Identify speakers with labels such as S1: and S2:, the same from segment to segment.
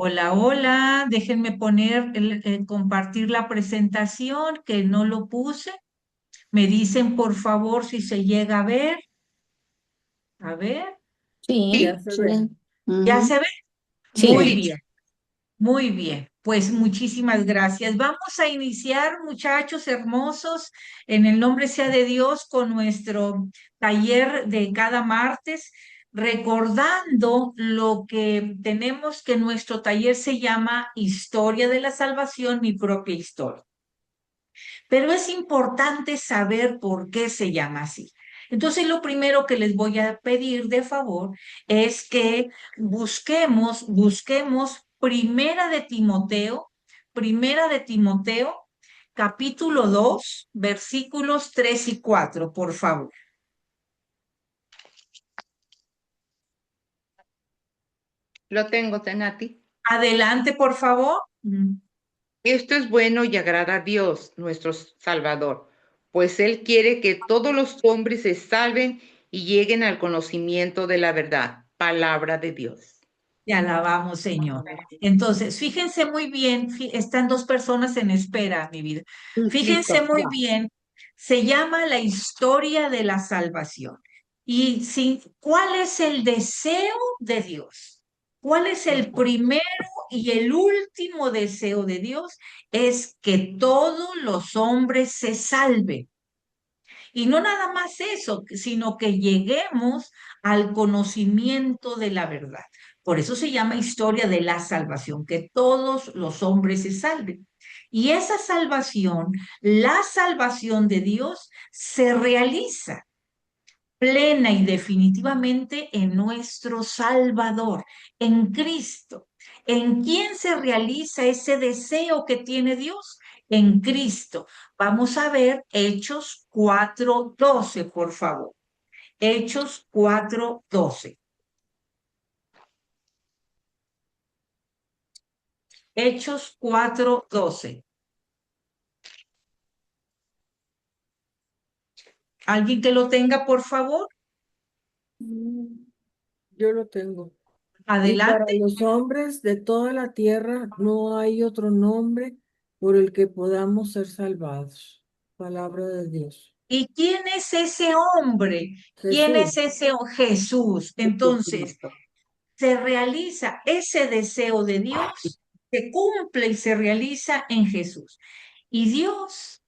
S1: Hola, hola, déjenme poner, compartir la presentación que no lo puse. Me dicen por favor si se llega a ver. A ver,
S2: Ya
S3: Sí,
S2: se ve.
S3: sí.
S1: ¿ya
S3: Ujú.
S1: se ve? Muy
S3: Sí.
S1: bien, muy bien. Pues muchísimas gracias. Vamos a iniciar, muchachos hermosos, en el nombre sea de Dios, con nuestro taller de cada martes, recordando lo que tenemos que nuestro taller se llama Historia de la Salvación, mi propia historia. Pero es importante saber por qué se llama así. Entonces, lo primero que les voy a pedir de favor es que busquemos Primera de Timoteo, capítulo 2, versículos 3 y 4, por favor.
S2: lo tengo, Tenati.
S1: Adelante, por favor.
S2: Esto es bueno y agrada a Dios, nuestro Salvador, pues Él quiere que todos los hombres se salven y lleguen al conocimiento de la verdad. Palabra de Dios.
S1: Te alabamos, Señor. Entonces, fíjense muy bien, están dos personas en espera, mi vida. Fíjense
S2: Listo,
S1: muy
S2: ya.
S1: bien, se llama la historia de la salvación. Y ¿cuál es el deseo de Dios? ¿Cuál es el primero y el último deseo de Dios? Es que todos los hombres se salven. Y no nada más eso, sino que lleguemos al conocimiento de la verdad. Por eso se llama historia de la salvación, que todos los hombres se salven. Y esa salvación, la salvación de Dios, se realiza plena y definitivamente en nuestro Salvador, en Cristo. ¿En quién se realiza ese deseo que tiene Dios? En Cristo. Vamos a ver Hechos 4:12, por favor. Hechos 4:12. Hechos 4:12. ¿Alguien que lo tenga, por favor?
S2: Mm, Yo lo tengo. Y para
S1: Adelante.
S2: los hombres de toda la tierra no hay otro nombre por el que podamos ser salvados. Palabra de Dios.
S1: ¿Y quién es ese hombre? ¿Quién
S2: Jesús,
S1: es ese Jesús? Entonces,
S2: Jesucristo.
S1: se realiza ese deseo de Dios, se cumple y se realiza en Jesús. Y Dios,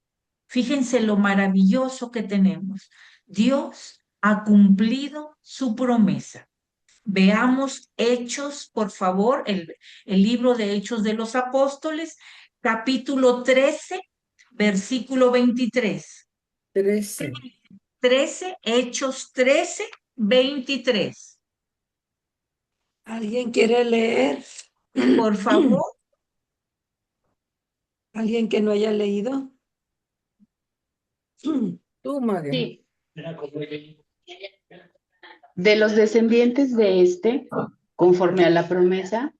S1: fíjense lo maravilloso que tenemos. Dios ha cumplido su promesa. Veamos Hechos, por favor, el libro de Hechos de los Apóstoles, capítulo 13, versículo 23.
S2: 13.
S1: 13, Hechos 13, 23.
S3: ¿Alguien quiere leer?
S1: Por favor.
S3: ¿Alguien que no haya leído?
S2: Tú, María.
S4: Sí, de los descendientes de este, conforme a la promesa,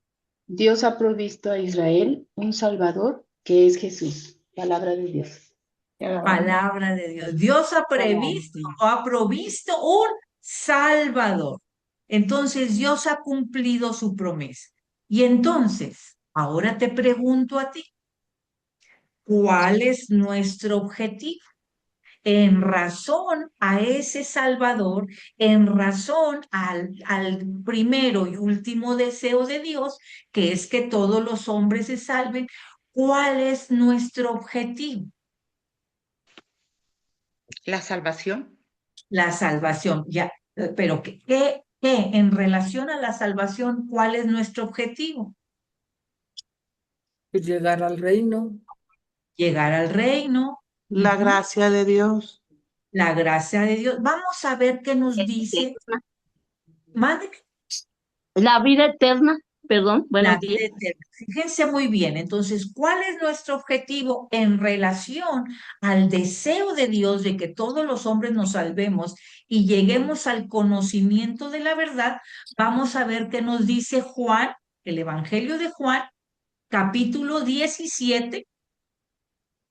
S4: Dios ha provisto a Israel un Salvador que es Jesús. Palabra de Dios.
S1: Palabra de Dios. Dios ha previsto o ha provisto un Salvador. Entonces Dios ha cumplido su promesa. Y entonces, ahora te pregunto a ti, ¿cuál es nuestro objetivo? En razón a ese Salvador, en razón al primero y último deseo de Dios, que es que todos los hombres se salven, ¿cuál es nuestro objetivo?
S2: La salvación.
S1: La salvación, ya, pero en relación a la salvación, ¿cuál es nuestro objetivo?
S2: Pues llegar al reino.
S1: Llegar al reino,
S5: La gracia de Dios.
S1: la gracia de Dios. Vamos a ver qué nos dice. Madre,
S4: La vida eterna, perdón,
S1: la
S4: buenos días.
S1: vida eterna. Fíjense muy bien, entonces, ¿cuál es nuestro objetivo en relación al deseo de Dios de que todos los hombres nos salvemos y lleguemos al conocimiento de la verdad? Vamos a ver qué nos dice Juan, el Evangelio de Juan, capítulo 17,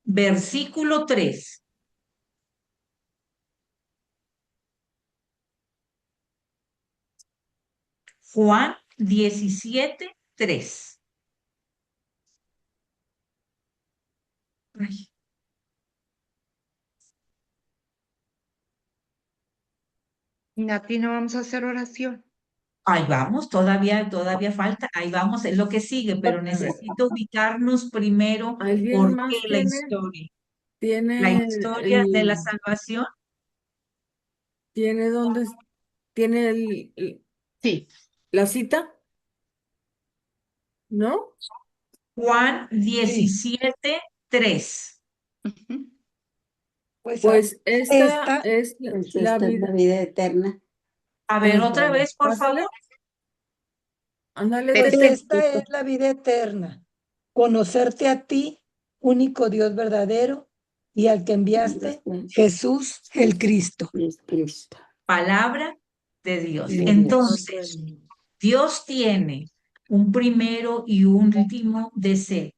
S1: versículo 3. Juan 17, 3. Ay,
S2: Nati, no vamos a hacer oración.
S1: ahí vamos, todavía falta, ahí vamos, es lo que sigue, pero
S3: A ver,
S1: necesito ubicarnos primero
S6: ¿Alguien
S1: por qué
S6: más
S1: la
S6: tiene,
S1: historia. La
S6: tiene,
S1: historia de la
S6: el,
S1: salvación.
S6: tiene dónde, tiene
S4: Sí.
S6: la cita? ¿No?
S1: Juan
S3: sí,
S1: 17:3.
S4: Ujú.
S3: pues
S6: Pues esta
S3: esta,
S6: es
S7: Pues
S6: la
S7: esta es la
S6: vida.
S7: vida eterna.
S1: A ver, otra
S6: Ándale,
S1: vez, por
S6: pásale,
S1: favor.
S6: ándale,
S3: pues
S6: Tete.
S3: esta es la vida eterna, conocerte a ti, único Dios verdadero, y al que enviaste, Jesús el Cristo.
S7: Es Cristo.
S1: Palabra de Dios.
S7: De Dios.
S1: Entonces, Dios tiene un primero y un último deseo.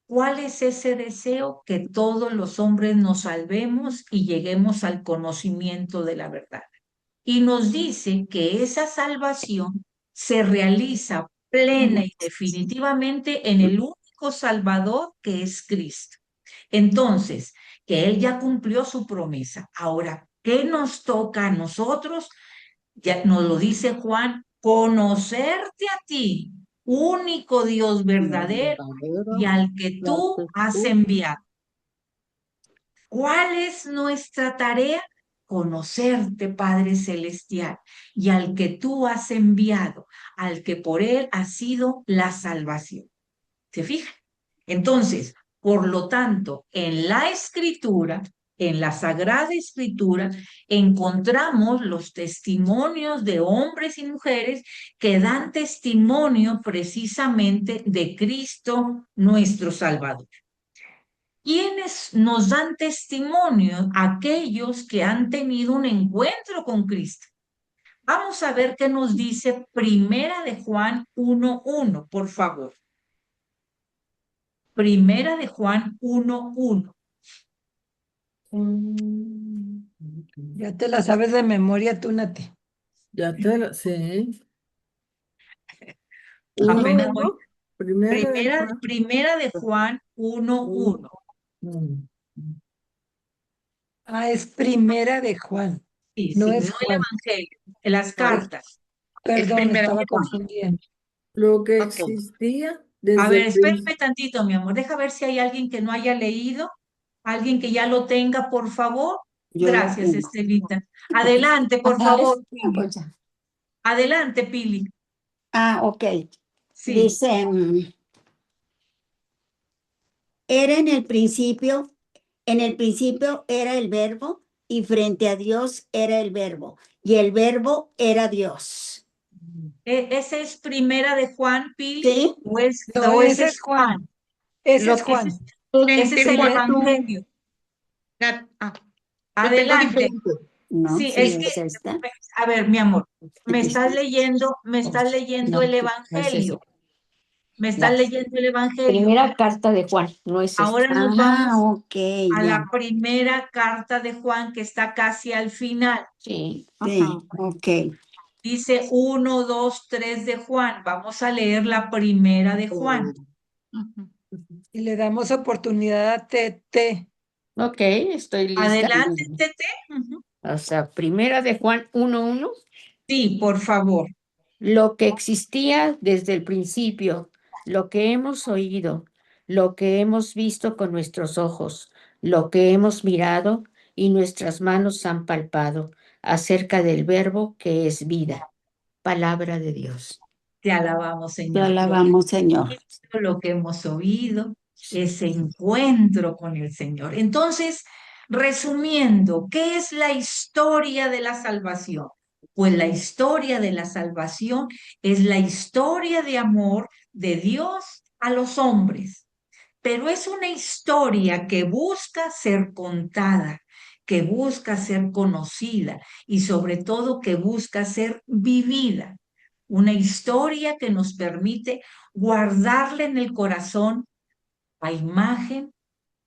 S1: ¿Cuál es ese deseo? Que todos los hombres nos salvemos y lleguemos al conocimiento de la verdad. Y nos dice que esa salvación se realiza plena y definitivamente en el único Salvador que es Cristo. Entonces, que Él ya cumplió su promesa. Ahora, ¿qué nos toca a nosotros? Ya nos lo dice Juan, conocerte a ti, único Dios verdadero y al que tú has enviado. ¿Cuál es nuestra tarea? Conocerte, Padre Celestial, y al que tú has enviado, al que por él ha sido la salvación. ¿Se fijan? Entonces, por lo tanto, en la Escritura, en la Sagrada Escritura, encontramos los testimonios de hombres y mujeres que dan testimonio precisamente de Cristo nuestro Salvador. ¿Quiénes nos dan testimonio? Aquellos que han tenido un encuentro con Cristo. Vamos a ver qué nos dice Primera de Juan 1:1, por favor. Primera de Juan 1:1.
S3: Ya te la sabes de memoria tú, Nati.
S6: Ya te lo, sí. Uno,
S1: Apenas voy.
S6: uno. Primero de Juan.
S1: Primera de Juan 1:1.
S6: Mm.
S3: Ah, es primera de Juan,
S1: Sí,
S3: no
S1: sí,
S3: es
S1: no el
S3: Juan.
S1: Evangelio, las cartas.
S2: Es
S3: Perdón,
S2: primera
S3: estaba
S2: de Juan.
S3: confundiendo.
S6: Lo que
S2: Ok.
S6: existía
S1: A
S6: desde
S1: ver,
S6: el
S1: espérame
S6: principio.
S1: tantito, mi amor. Deja ver si hay alguien que no haya leído. Alguien que ya lo tenga, por favor.
S7: Yo lo
S1: Gracias,
S7: tengo.
S1: Estelita. Adelante, por favor, Pili.
S7: Pues ya.
S1: Adelante, Pili.
S7: Ok.
S1: Sí.
S7: Dice, era en el principio era el verbo y frente a Dios era el verbo y el verbo era Dios.
S1: ¿Ese es Primera de Juan, Pili?
S7: ¿Sí?
S3: No,
S1: ¿O
S3: ese
S1: ese
S3: es
S1: es
S3: Juan.
S1: Juan?
S3: Ese
S2: Lo
S3: es
S2: que
S1: Ese
S3: Juan.
S1: es, ese es
S2: diferente,
S1: el
S2: Juan.
S1: Evangelio.
S2: Lo tengo
S1: Adelante.
S2: diferente.
S7: No,
S1: Sí,
S7: sí
S1: es que,
S7: es esta.
S1: a ver, mi amor, me
S7: Aquí está.
S1: estás leyendo
S7: No,
S1: el
S7: no es esta.
S1: Evangelio. Me estás
S7: La
S1: leyendo el Evangelio.
S7: primera carta de Juan, no es esta.
S1: Ahora nos vamos
S7: Ok,
S1: a
S7: ya.
S1: la primera carta de Juan que está casi al final.
S7: Sí, sí, ok.
S1: Dice 1, 2, 3 de Juan. Vamos a leer la primera de Juan.
S2: Ujú.
S3: Y le damos oportunidad a Tete.
S7: Ok, estoy lista.
S1: Adelante, Tete. Ujú.
S7: O sea, primera de Juan 1:1.
S1: Sí, por favor.
S7: Lo que existía desde el principio, lo que hemos oído, lo que hemos visto con nuestros ojos, lo que hemos mirado y nuestras manos han palpado acerca del verbo que es vida. Palabra de Dios.
S1: Te alabamos,
S7: Te
S1: Señor.
S7: alabamos, Señor.
S1: Lo que hemos oído, ese encuentro con el Señor. Entonces, resumiendo, ¿qué es la historia de la salvación? Pues la historia de la salvación es la historia de amor de Dios a los hombres, pero es una historia que busca ser contada, que busca ser conocida y sobre todo que busca ser vivida. Una historia que nos permite guardarle en el corazón la imagen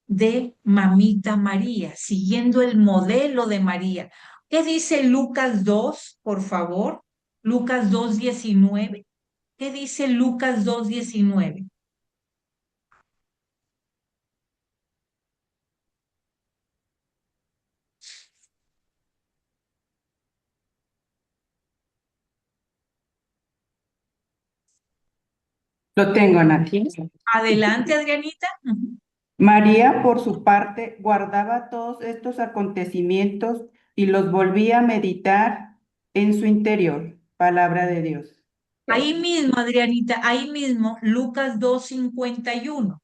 S1: de Mamita María, siguiendo el modelo de María. ¿Qué dice Lucas 2, por favor? Lucas 2:19. ¿Qué dice Lucas 2:19?
S8: Lo tengo, Nati.
S1: Adelante, Adrianita.
S8: María, por su parte, guardaba todos estos acontecimientos y los volvía a meditar en su interior. Palabra de Dios.
S1: Ahí mismo, Adrianita, ahí mismo, Lucas 2:51.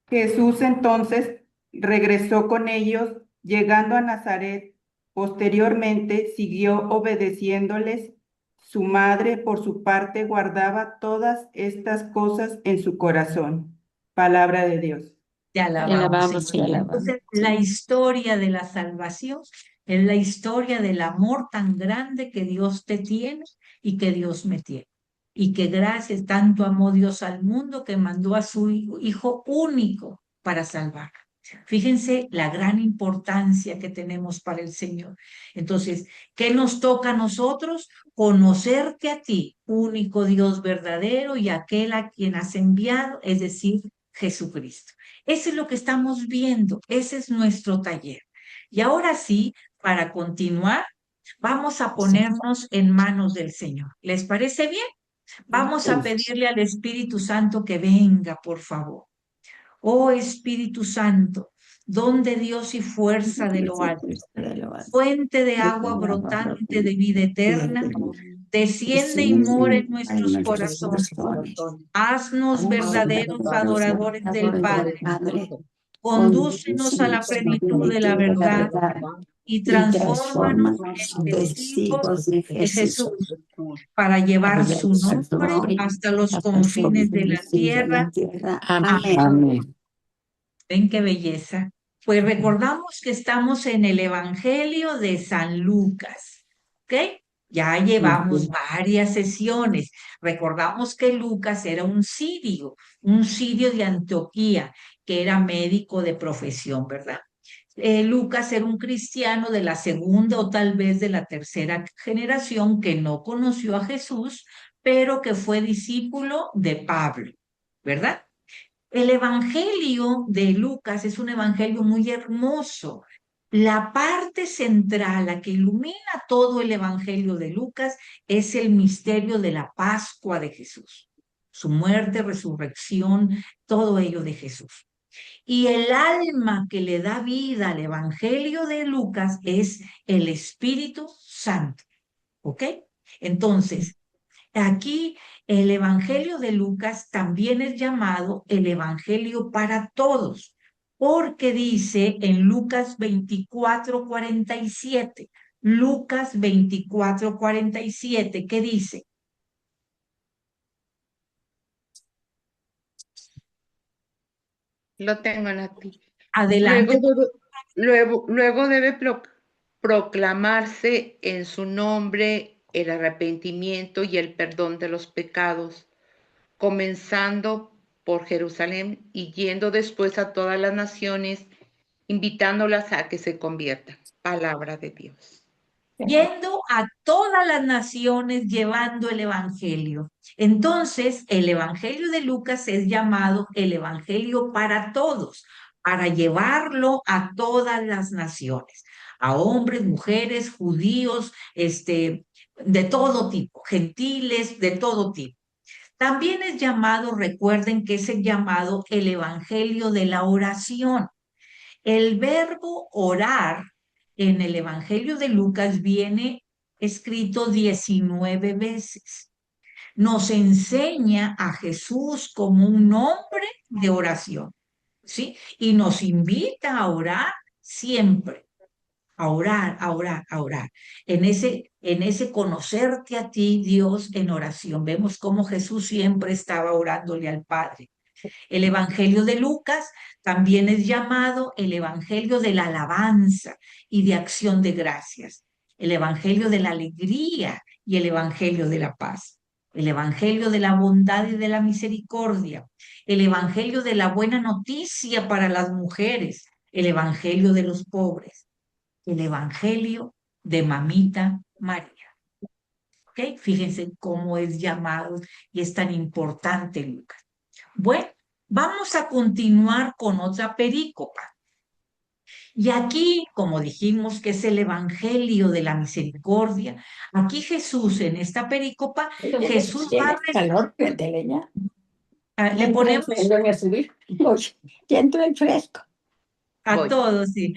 S8: Jesús entonces regresó con ellos, llegando a Nazaret. Posteriormente siguió obedeciéndoles. Su madre, por su parte, guardaba todas estas cosas en su corazón. Palabra de Dios.
S1: Te
S7: Te
S1: alabamos,
S7: alabamos,
S1: Señor.
S7: Señor.
S1: Entonces, la historia de la salvación es la historia del amor tan grande que Dios te tiene y que Dios me tiene. Y que gracias, tanto amó Dios al mundo que mandó a su Hijo único para salvar. Fíjense la gran importancia que tenemos para el Señor. Entonces, ¿qué nos toca a nosotros? Conocerte a ti, único Dios verdadero y aquel a quien has enviado, es decir, Jesucristo. Eso es lo que estamos viendo, ese es nuestro taller. Y ahora sí, para continuar, vamos a ponernos en manos del Señor. ¿Les parece bien? Vamos a pedirle al Espíritu Santo que venga, por favor. Oh Espíritu Santo, don de Dios y fuerza de lo alto, fuente de agua brotante de vida eterna, desciende y mora en nuestros corazones. Haznos verdaderos adoradores del Padre. Condúcenos a la plenitud de la verdad y transfórmanos en testigos de Jesús para llevar su nombre hasta los confines de la tierra. Amén.
S5: Amén.
S1: ¿Ven qué belleza? Pues recordamos que estamos en el Evangelio de San Lucas, ¿ok? Ya llevamos varias sesiones. Recordamos que Lucas era un sirio de Antioquía, que era médico de profesión, ¿verdad? Lucas era un cristiano de la segunda o tal vez de la tercera generación que no conoció a Jesús, pero que fue discípulo de Pablo, ¿verdad? El Evangelio de Lucas es un evangelio muy hermoso. La parte central, la que ilumina todo el Evangelio de Lucas, es el misterio de la Pascua de Jesús. Su muerte, resurrección, todo ello de Jesús. Y el alma que le da vida al Evangelio de Lucas es el Espíritu Santo. ¿Ok? Entonces, aquí el Evangelio de Lucas también es llamado el Evangelio para todos, porque dice en Lucas 24:47, Lucas 24:47, ¿qué dice?
S2: Lo tengo, Nati.
S1: Adelante.
S2: Luego debe proclamarse en su nombre el arrepentimiento y el perdón de los pecados, comenzando por Jerusalén y yendo después a todas las naciones, invitándolas a que se conviertan. Palabra de Dios.
S1: Yendo a todas las naciones llevando el Evangelio. Entonces, el Evangelio de Lucas es llamado el Evangelio para todos, para llevarlo a todas las naciones, a hombres, mujeres, judíos, de todo tipo, gentiles, de todo tipo. También es llamado, recuerden que es el llamado el Evangelio de la oración. El verbo orar en el Evangelio de Lucas viene escrito 19 veces. Nos enseña a Jesús como un hombre de oración, ¿sí? Y nos invita a orar siempre, a orar, a orar, a orar. En ese conocerte a ti, Dios, en oración. Vemos cómo Jesús siempre estaba orándole al Padre. El Evangelio de Lucas también es llamado el Evangelio de la alabanza y de acción de gracias, el Evangelio de la alegría y el Evangelio de la paz, el Evangelio de la bondad y de la misericordia, el Evangelio de la buena noticia para las mujeres, el Evangelio de los pobres, el Evangelio de Mamita María. ¿Ok? Fíjense cómo es llamado y es tan importante Lucas. Bueno, vamos a continuar con otra perícopa. Y aquí, como dijimos que es el Evangelio de la Misericordia, aquí Jesús, en esta perícopa, Jesús va a
S7: ¿Tienes calor de leña?
S1: le ponemos
S7: Voy a subir. Oye, ya entró el fresco.
S1: a
S2: Voy.
S1: todos, sí.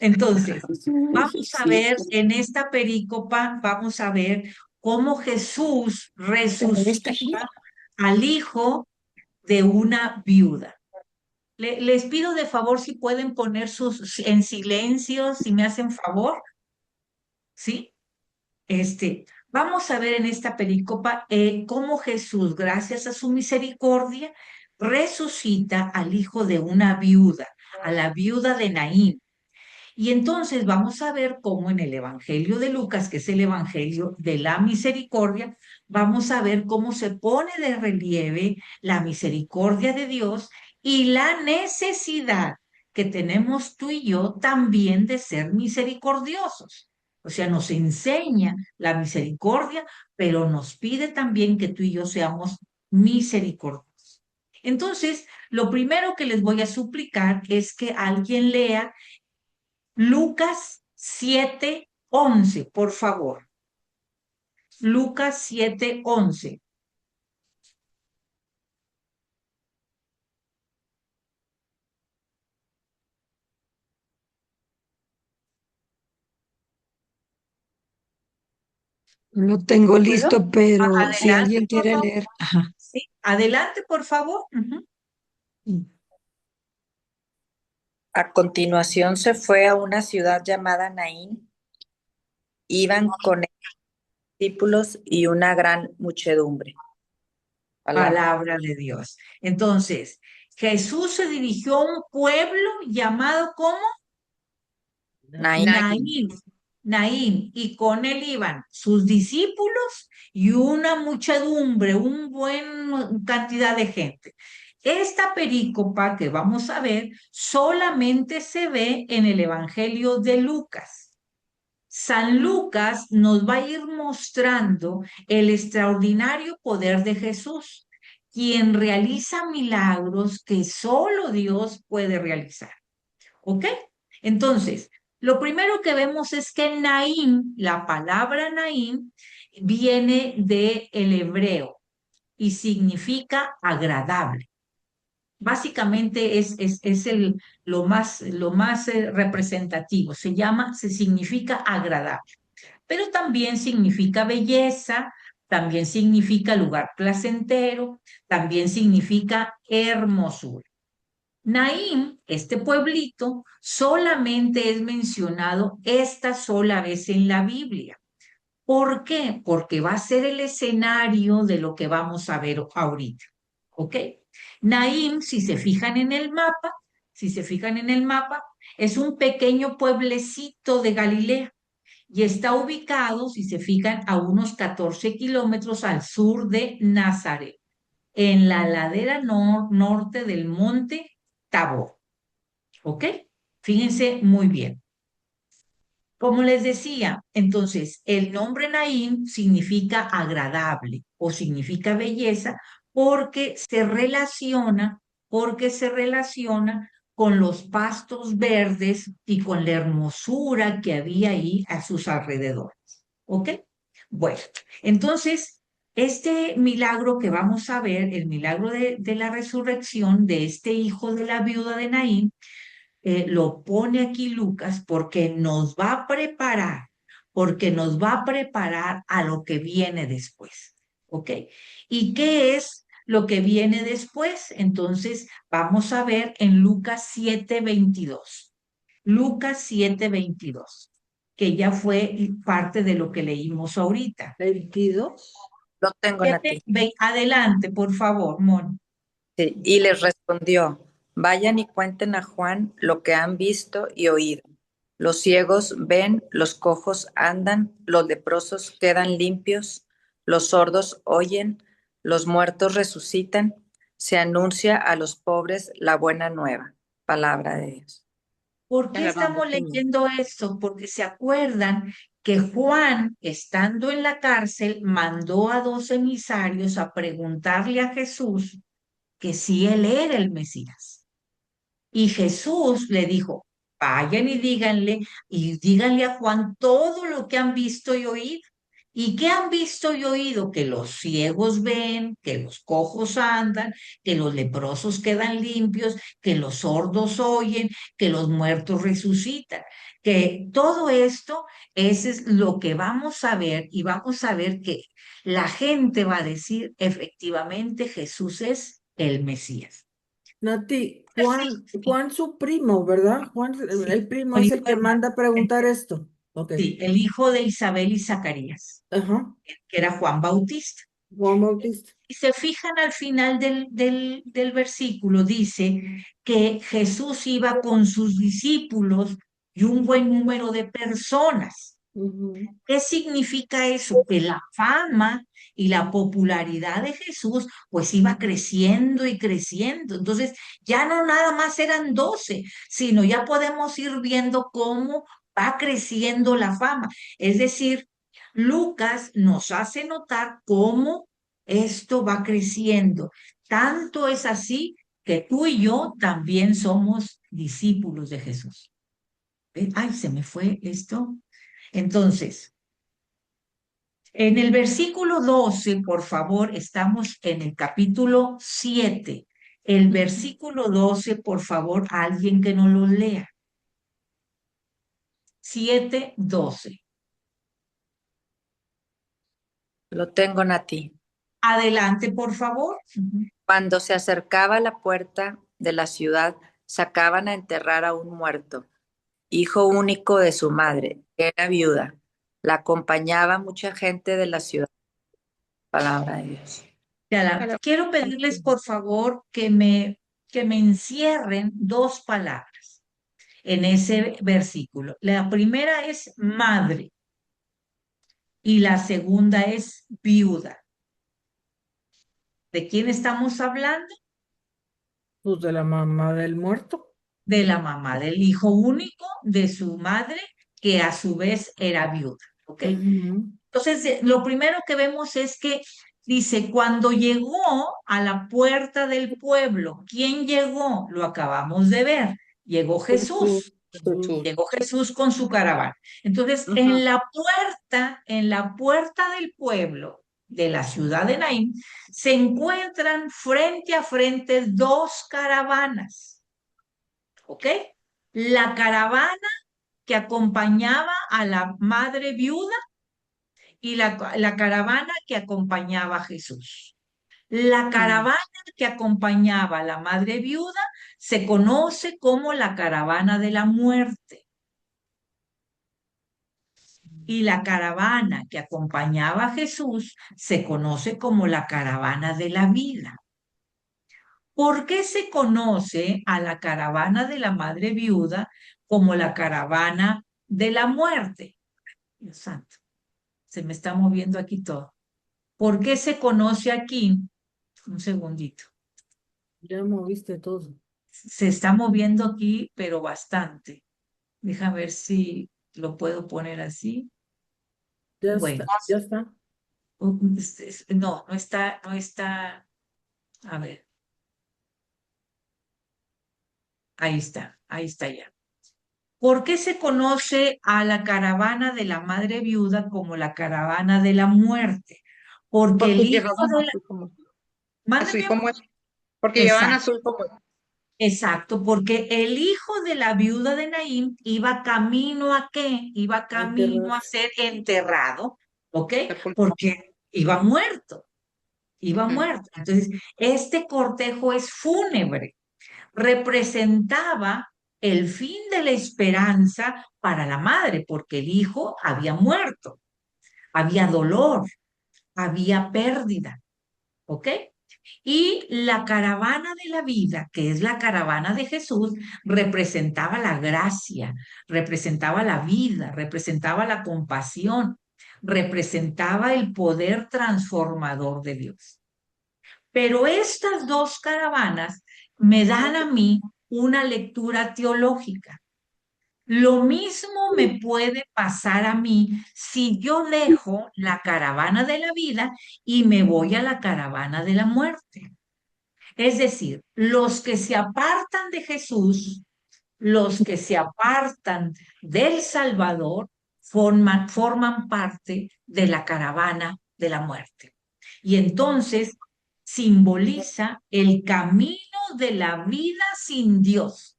S1: Entonces, vamos a
S7: Sí.
S1: ver en esta perícopa, vamos a ver cómo Jesús resucita al hijo de una viuda. Les pido de favor si pueden poner sus en silencio, si me hacen favor, ¿sí? Vamos a ver en esta perícopa cómo Jesús, gracias a su misericordia, resucita al hijo de una viuda, a la viuda de Naín. Y entonces vamos a ver cómo en el Evangelio de Lucas, que es el Evangelio de la misericordia, vamos a ver cómo se pone de relieve la misericordia de Dios y la necesidad que tenemos tú y yo también de ser misericordiosos. O sea, nos enseña la misericordia, pero nos pide también que tú y yo seamos misericordiosos. Entonces, lo primero que les voy a suplicar es que alguien lea Lucas 7:11, por favor. Lucas 7:11.
S3: No lo tengo listo, pero si
S1: Adelante,
S3: alguien
S1: por
S3: quiere
S1: favor.
S3: leer. Ajá.
S1: Sí, adelante, por favor. Ujú.
S9: A continuación se fue a una ciudad llamada Naín. Iban con él discípulos y una gran muchedumbre.
S1: Palabra de Dios. Entonces, Jesús se dirigió a un pueblo llamado ¿cómo?
S9: Naín.
S1: Naín. Naín. Y con él iban sus discípulos y una muchedumbre, un buen cantidad de gente. Esta perícopa que vamos a ver solamente se ve en el Evangelio de Lucas. San Lucas nos va a ir mostrando el extraordinario poder de Jesús, quien realiza milagros que solo Dios puede realizar. ¿Ok? Entonces, lo primero que vemos es que Naín, la palabra Naín, viene del hebreo y significa agradable. Básicamente es lo más representativo. Se significa agradable, pero también significa belleza, también significa lugar placentero, también significa hermosura. Naim, este pueblito, solamente es mencionado esta sola vez en la Biblia. ¿Por qué? Porque va a ser el escenario de lo que vamos a ver ahorita. ¿Ok? Naim, si se fijan en el mapa, es un pequeño pueblecito de Galilea y está ubicado, si se fijan, a unos 14 kilómetros al sur de Nazaret, en la ladera norte del monte Tabor. ¿Ok? Fíjense muy bien. Como les decía, entonces el nombre Naín significa agradable o significa belleza porque se relaciona con los pastos verdes y con la hermosura que había ahí a sus alrededores. ¿Ok? Bueno, entonces este milagro que vamos a ver, el milagro de la resurrección de este hijo de la viuda de Naín, lo pone aquí Lucas porque nos va a preparar a lo que viene después. ¿Ok? ¿Y qué es lo que viene después? Entonces, vamos a ver en Lucas 7:22. Lucas 7:22, que ya fue parte de lo que leímos ahorita.
S6: 22.
S9: Lo tengo en ti.
S1: Adelante, por favor, Mon.
S9: Sí, y les respondió, vayan y cuenten a Juan lo que han visto y oído. Los ciegos ven, los cojos andan, los leprosos quedan limpios, los sordos oyen, los muertos resucitan, se anuncia a los pobres la buena nueva. Palabra de Dios.
S1: ¿Por qué estamos leyendo esto? Porque se acuerdan que Juan, estando en la cárcel, mandó a 2 emisarios a preguntarle a Jesús que si él era el Mesías. Y Jesús le dijo, vayan y díganle a Juan todo lo que han visto y oído. ¿Y qué han visto y oído? Que los ciegos ven, que los cojos andan, que los leprosos quedan limpios, que los sordos oyen, que los muertos resucitan. Que todo esto es lo que vamos a ver y vamos a ver que la gente va a decir, efectivamente, Jesús es el Mesías.
S6: Nati, Juan su primo, ¿verdad? Juan,
S1: Sí,
S6: el primo es
S1: hijo
S6: el que
S1: hermano.
S6: manda a preguntar esto. Ok.
S1: Sí, el hijo de Isabel y Zacarías,
S6: Ajá.
S1: que era Juan Bautista.
S6: Juan Bautista.
S1: Y se fijan al final del versículo, dice que Jesús iba con sus discípulos y un buen número de personas.
S6: Ujú.
S1: ¿Qué significa eso? Que la fama y la popularidad de Jesús pues iba creciendo y creciendo. Entonces ya no nada más eran 12, sino ya podemos ir viendo cómo va creciendo la fama. Es decir, Lucas nos hace notar cómo esto va creciendo. Tanto es así que tú y yo también somos discípulos de Jesús. Ay, se me fue esto. Entonces, en el versículo 12, por favor, estamos en el capítulo 7. El versículo 12, por favor, alguien que nos lo lea. 7:12.
S9: Lo tengo, Nati.
S1: Adelante, por favor.
S9: Cuando se acercaba a la puerta de la ciudad, sacaban a enterrar a un muerto, hijo único de su madre, que era viuda. La acompañaba mucha gente de la ciudad. Palabra de Dios.
S1: Quiero pedirles, por favor, que me encierren dos palabras en ese versículo. La primera es madre y la segunda es viuda. ¿De quién estamos hablando?
S6: Pues de la mamá del muerto.
S1: De la mamá, del hijo único de su madre, que a su vez era viuda. ¿Ok?
S6: Ujú.
S1: Entonces, lo primero que vemos es que dice, cuando llegó a la puerta del pueblo, ¿quién llegó? Lo acabamos de ver. Llegó Jesús.
S2: Jesús.
S1: Llegó Jesús con su caravana. Entonces,
S2: Ajá.
S1: en la puerta del pueblo de la ciudad de Naín, se encuentran frente a frente dos caravanas. ¿Ok? La caravana que acompañaba a la madre viuda y la caravana que acompañaba a Jesús. La caravana que acompañaba a la madre viuda se conoce como la caravana de la muerte. Y la caravana que acompañaba a Jesús se conoce como la caravana de la vida. ¿Por qué se conoce a la caravana de la madre viuda como la caravana de la muerte? Dios santo, se me está moviendo aquí todo. ¿Por qué se conoce aquí? Un segundito.
S6: Ya moviste todo.
S1: Se está moviendo aquí, pero bastante. Déjame ver si lo puedo poner así.
S6: Ya
S1: Bueno,
S6: está, ya está.
S1: no, no está. A ver, ahí está ya. ¿Por qué se conoce a la caravana de la madre viuda como la caravana de la muerte? Porque el
S2: Porque
S1: hijo
S2: llevaban
S1: de
S2: a
S1: la...
S2: su hijo muerto. A su
S1: Mándeme,
S2: hijo
S1: amor.
S2: muerto. Porque llevaban a
S1: Exacto.
S2: su hijo muerto.
S1: Exacto, porque el hijo de la viuda de Naín iba camino ¿a qué? Iba
S6: A
S1: camino a
S6: enterrarse.
S1: ser enterrado, ¿ok?
S2: Sepultado.
S1: Porque iba muerto, iba
S2: Ujú.
S1: muerto. Entonces, este cortejo es fúnebre, representaba el fin de la esperanza para la madre, porque el hijo había muerto, había dolor, había pérdida, ¿ok? Y la caravana de la vida, que es la caravana de Jesús, representaba la gracia, representaba la vida, representaba la compasión, representaba el poder transformador de Dios. Pero estas dos caravanas me dan a mí una lectura teológica. Lo mismo me puede pasar a mí si yo dejo la caravana de la vida y me voy a la caravana de la muerte. Es decir, los que se apartan de Jesús los que se apartan del Salvador forman parte de la caravana de la muerte. Y entonces simboliza el camino de la vida sin Dios,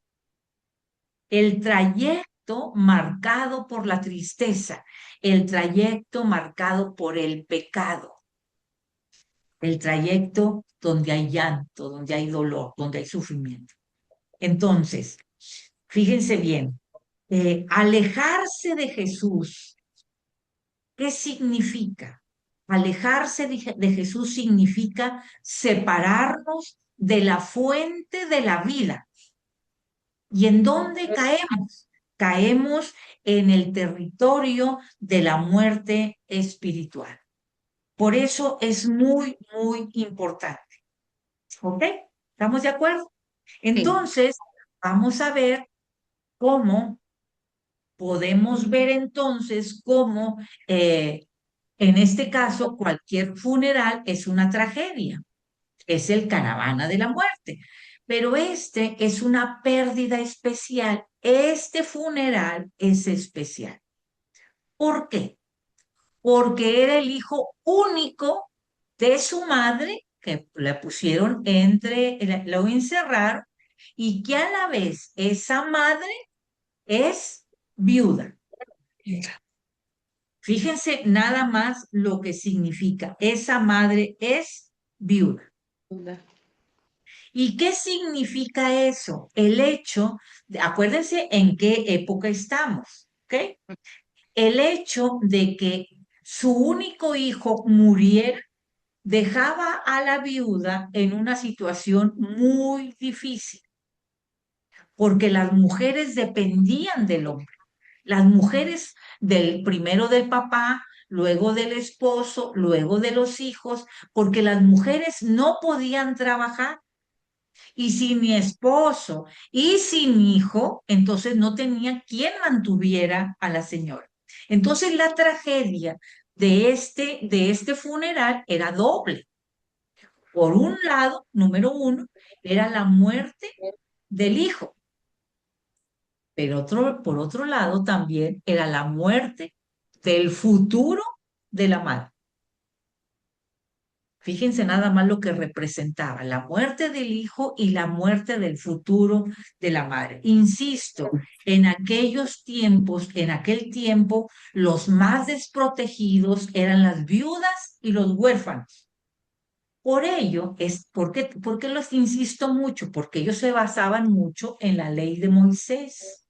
S1: el trayecto marcado por la tristeza, el trayecto marcado por el pecado, el trayecto donde hay llanto, donde hay dolor, donde hay sufrimiento. Entonces, fíjense bien, alejarse de Jesús, ¿qué significa? Alejarse de Jesús significa separarnos de la fuente de la vida. ¿Y en dónde caemos? Caemos en el territorio de la muerte espiritual. Por eso es muy, muy importante. ¿Ok? ¿Estamos de acuerdo? Entonces, vamos a ver cómo podemos ver entonces cómo en este caso cualquier funeral es una tragedia, es el caravana de la muerte, pero este es una pérdida especial, este funeral es especial. ¿Por qué? Porque era el hijo único de su madre, que la pusieron lo encerraron, y que a la vez esa madre es viuda. Fíjense nada más lo que significa. Esa madre es viuda. ¿Y qué significa eso? El hecho, acuérdense en qué época estamos, ¿ok? El hecho de que su único hijo muriera dejaba a la viuda en una situación muy difícil, porque las mujeres dependían del hombre. Las mujeres primero del papá, luego del esposo, luego de los hijos, porque las mujeres no podían trabajar. Y sin mi esposo y sin mi hijo, entonces no tenía quien mantuviera a la señora. Entonces la tragedia de este funeral era doble. Por un lado, número uno, era la muerte del hijo, pero por otro lado también era la muerte del futuro de la madre. Fíjense nada más lo que representaba, la muerte del hijo y la muerte del futuro de la madre. Insisto, en aquellos tiempos, en aquel tiempo, los más desprotegidos eran las viudas y los huérfanos. Por ello, ¿por qué los insisto mucho? Porque ellos se basaban mucho en la ley de Moisés.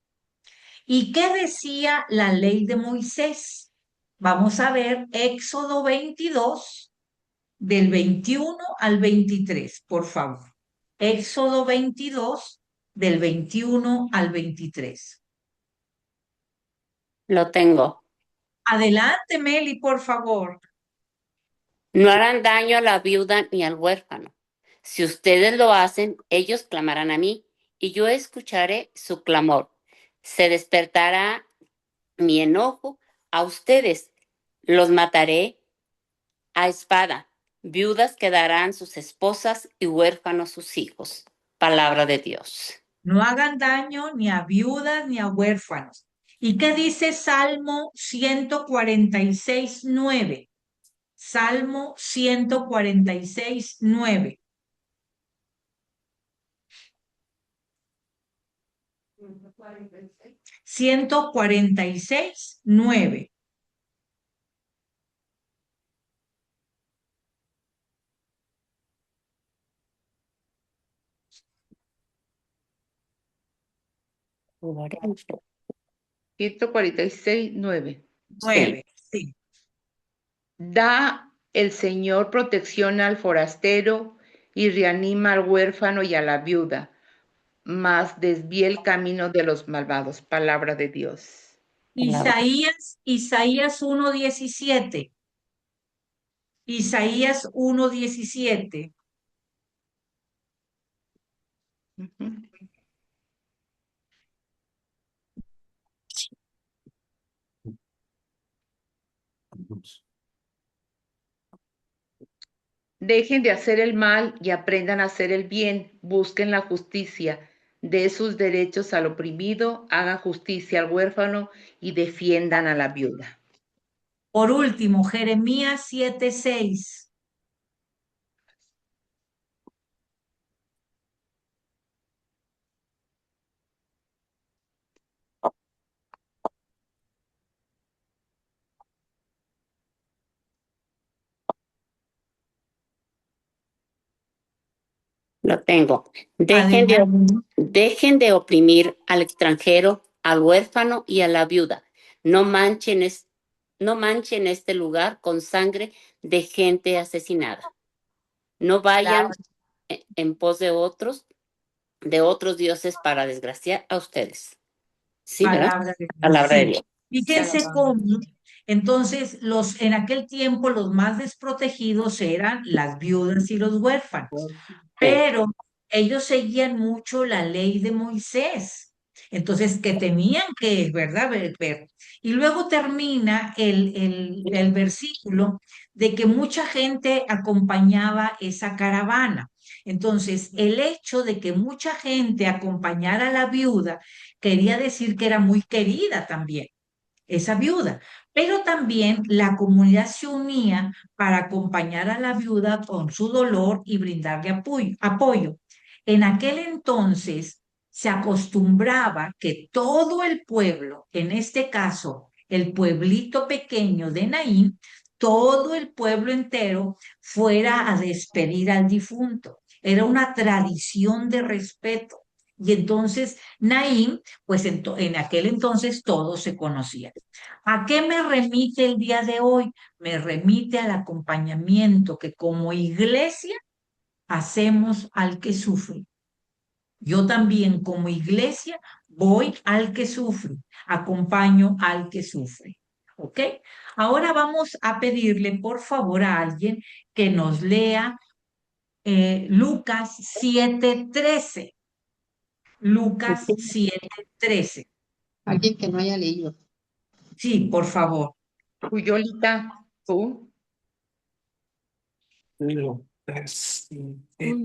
S1: ¿Y qué decía la ley de Moisés? Vamos a ver Éxodo 22, del 21 al 23, por favor. Éxodo 22, del 21 al 23.
S10: Lo tengo.
S1: Adelante, Meli, por favor.
S10: No harán daño a la viuda ni al huérfano. Si ustedes lo hacen, ellos clamarán a mí, y yo escucharé su clamor. Se despertará mi enojo a ustedes. Los mataré a espada. Viudas quedarán sus esposas y huérfanos sus hijos. Palabra de Dios.
S1: No hagan daño ni a viudas ni a huérfanos. ¿Y qué dice Salmo 146, 9? Salmo 146, 9. Ciento cuarenta y seis, 9.
S2: Ciento 146, 9.
S1: 9, sí.
S2: Da el Señor protección al forastero y reanima al huérfano y a la viuda, mas desvía el camino de los malvados. Palabra de Dios.
S1: Isaías 1:17. Isaías 1:17.
S2: Dejen de hacer el mal y aprendan a hacer el bien. Busquen la justicia. dé sus derechos al oprimido, hagan justicia al huérfano y defiendan a la viuda.
S1: Por último, Jeremías 7:6.
S10: Lo tengo.
S1: Adelante.
S10: Dejen de oprimir al extranjero, al huérfano y a la viuda. No manchen este lugar con sangre de gente asesinada. No vayan en pos de otros dioses para desgraciar a ustedes. Sí, ¿verdad?
S1: Palabra de Dios.
S10: Palabra de
S1: Sí.
S10: Dios.
S1: Fíjense cómo, entonces, en aquel tiempo los más desprotegidos eran las viudas y los huérfanos, pero ellos seguían mucho la ley de Moisés. Entonces, que tenían que, ¿verdad? Ver. Y luego termina el versículo de que mucha gente acompañaba esa caravana. Entonces, el hecho de que mucha gente acompañara a la viuda quería decir que era muy querida también esa viuda, pero también la comunidad se unía para acompañar a la viuda con su dolor y brindarle apoyo. En aquel entonces se acostumbraba que todo el pueblo, en este caso el pueblito pequeño de Naín, todo el pueblo entero fuera a despedir al difunto. Era una tradición de respeto. Y entonces Naín, pues en aquel entonces todos se conocían. ¿A qué me remite el día de hoy? Me remite al acompañamiento que como iglesia hacemos al que sufre. Yo también como iglesia voy al que sufre, acompaño al que sufre. ¿Ok? Ahora vamos a pedirle por favor a alguien que nos lea Lucas 7:13. Lucas 7:13.
S11: Alguien que no haya leído.
S1: Sí, por favor.
S2: Tú, Yolita, tú.
S6: Uy,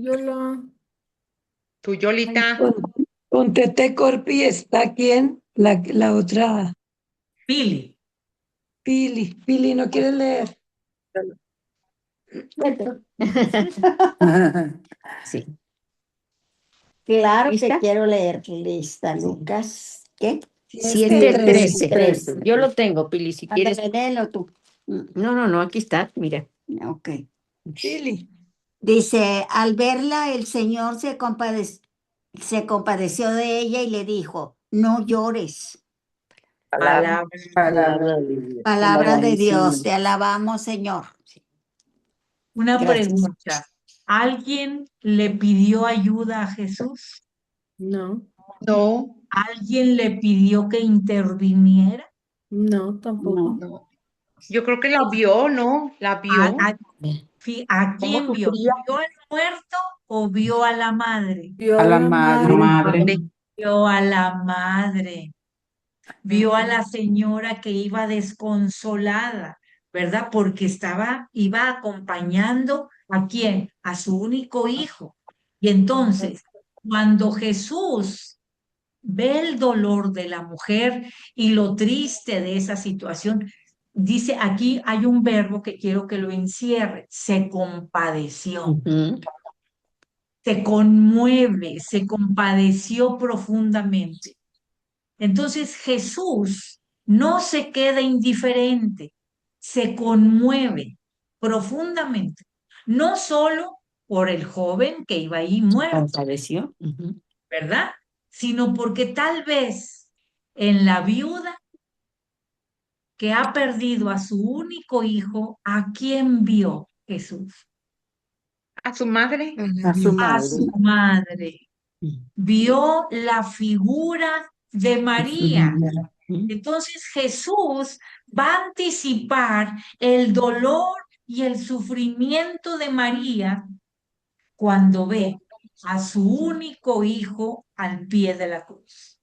S6: hola.
S2: Tú, Yolita.
S3: Con Tete Corpi está quién, la otra.
S1: Pili.
S3: Pili, ¿no quieres leer?
S7: Sí.
S11: Claro
S7: ¿Lista?
S11: que quiero leer. Lista, Lucas. ¿Qué?
S7: 7:13.
S11: 13.
S7: Yo lo tengo, Pili, si quieres.
S11: Léelo tú.
S7: No, aquí está, mira.
S11: Ok.
S3: Pili.
S11: Dice, al verla, el Señor se compadeció de ella y le dijo, no llores.
S1: Palabra.
S11: Palabra de Dios, te alabamos, Señor.
S1: Una
S11: Gracias.
S1: pregunta. ¿Alguien le pidió ayuda a Jesús?
S6: No,
S2: No,
S1: ¿Alguien le pidió que interviniera?
S6: no, tampoco.
S2: no. Yo creo que la vio, ¿no? La
S1: ¿A,
S2: vio.
S1: a- a
S2: ¿Cómo
S1: quién vio?
S2: sufría?
S1: ¿Vio al muerto o vio a la madre?
S6: Vio
S5: A
S6: a
S5: la
S6: la
S5: madre.
S6: madre.
S1: Vio a la madre. Vio a la señora que iba desconsolada, ¿verdad? Porque iba acompañando ¿a quién? A su único hijo. Y entonces, cuando Jesús ve el dolor de la mujer y lo triste de esa situación, dice aquí hay un verbo que quiero que lo encierre, se compadeció,
S7: Ujú.
S1: se conmueve, se compadeció profundamente. Entonces Jesús no se queda indiferente, se conmueve profundamente, no solo por el joven que iba ahí muerto,
S7: Compadeció. Ujú.
S1: ¿verdad? Sino porque tal vez en la viuda que ha perdido a su único hijo, ¿a quién vio Jesús?
S2: A su madre.
S5: A su
S1: A
S5: madre.
S1: su madre. Vio la figura de María.
S7: Ujú.
S1: Entonces Jesús va a anticipar el dolor y el sufrimiento de María cuando ve a su único hijo al pie de la cruz.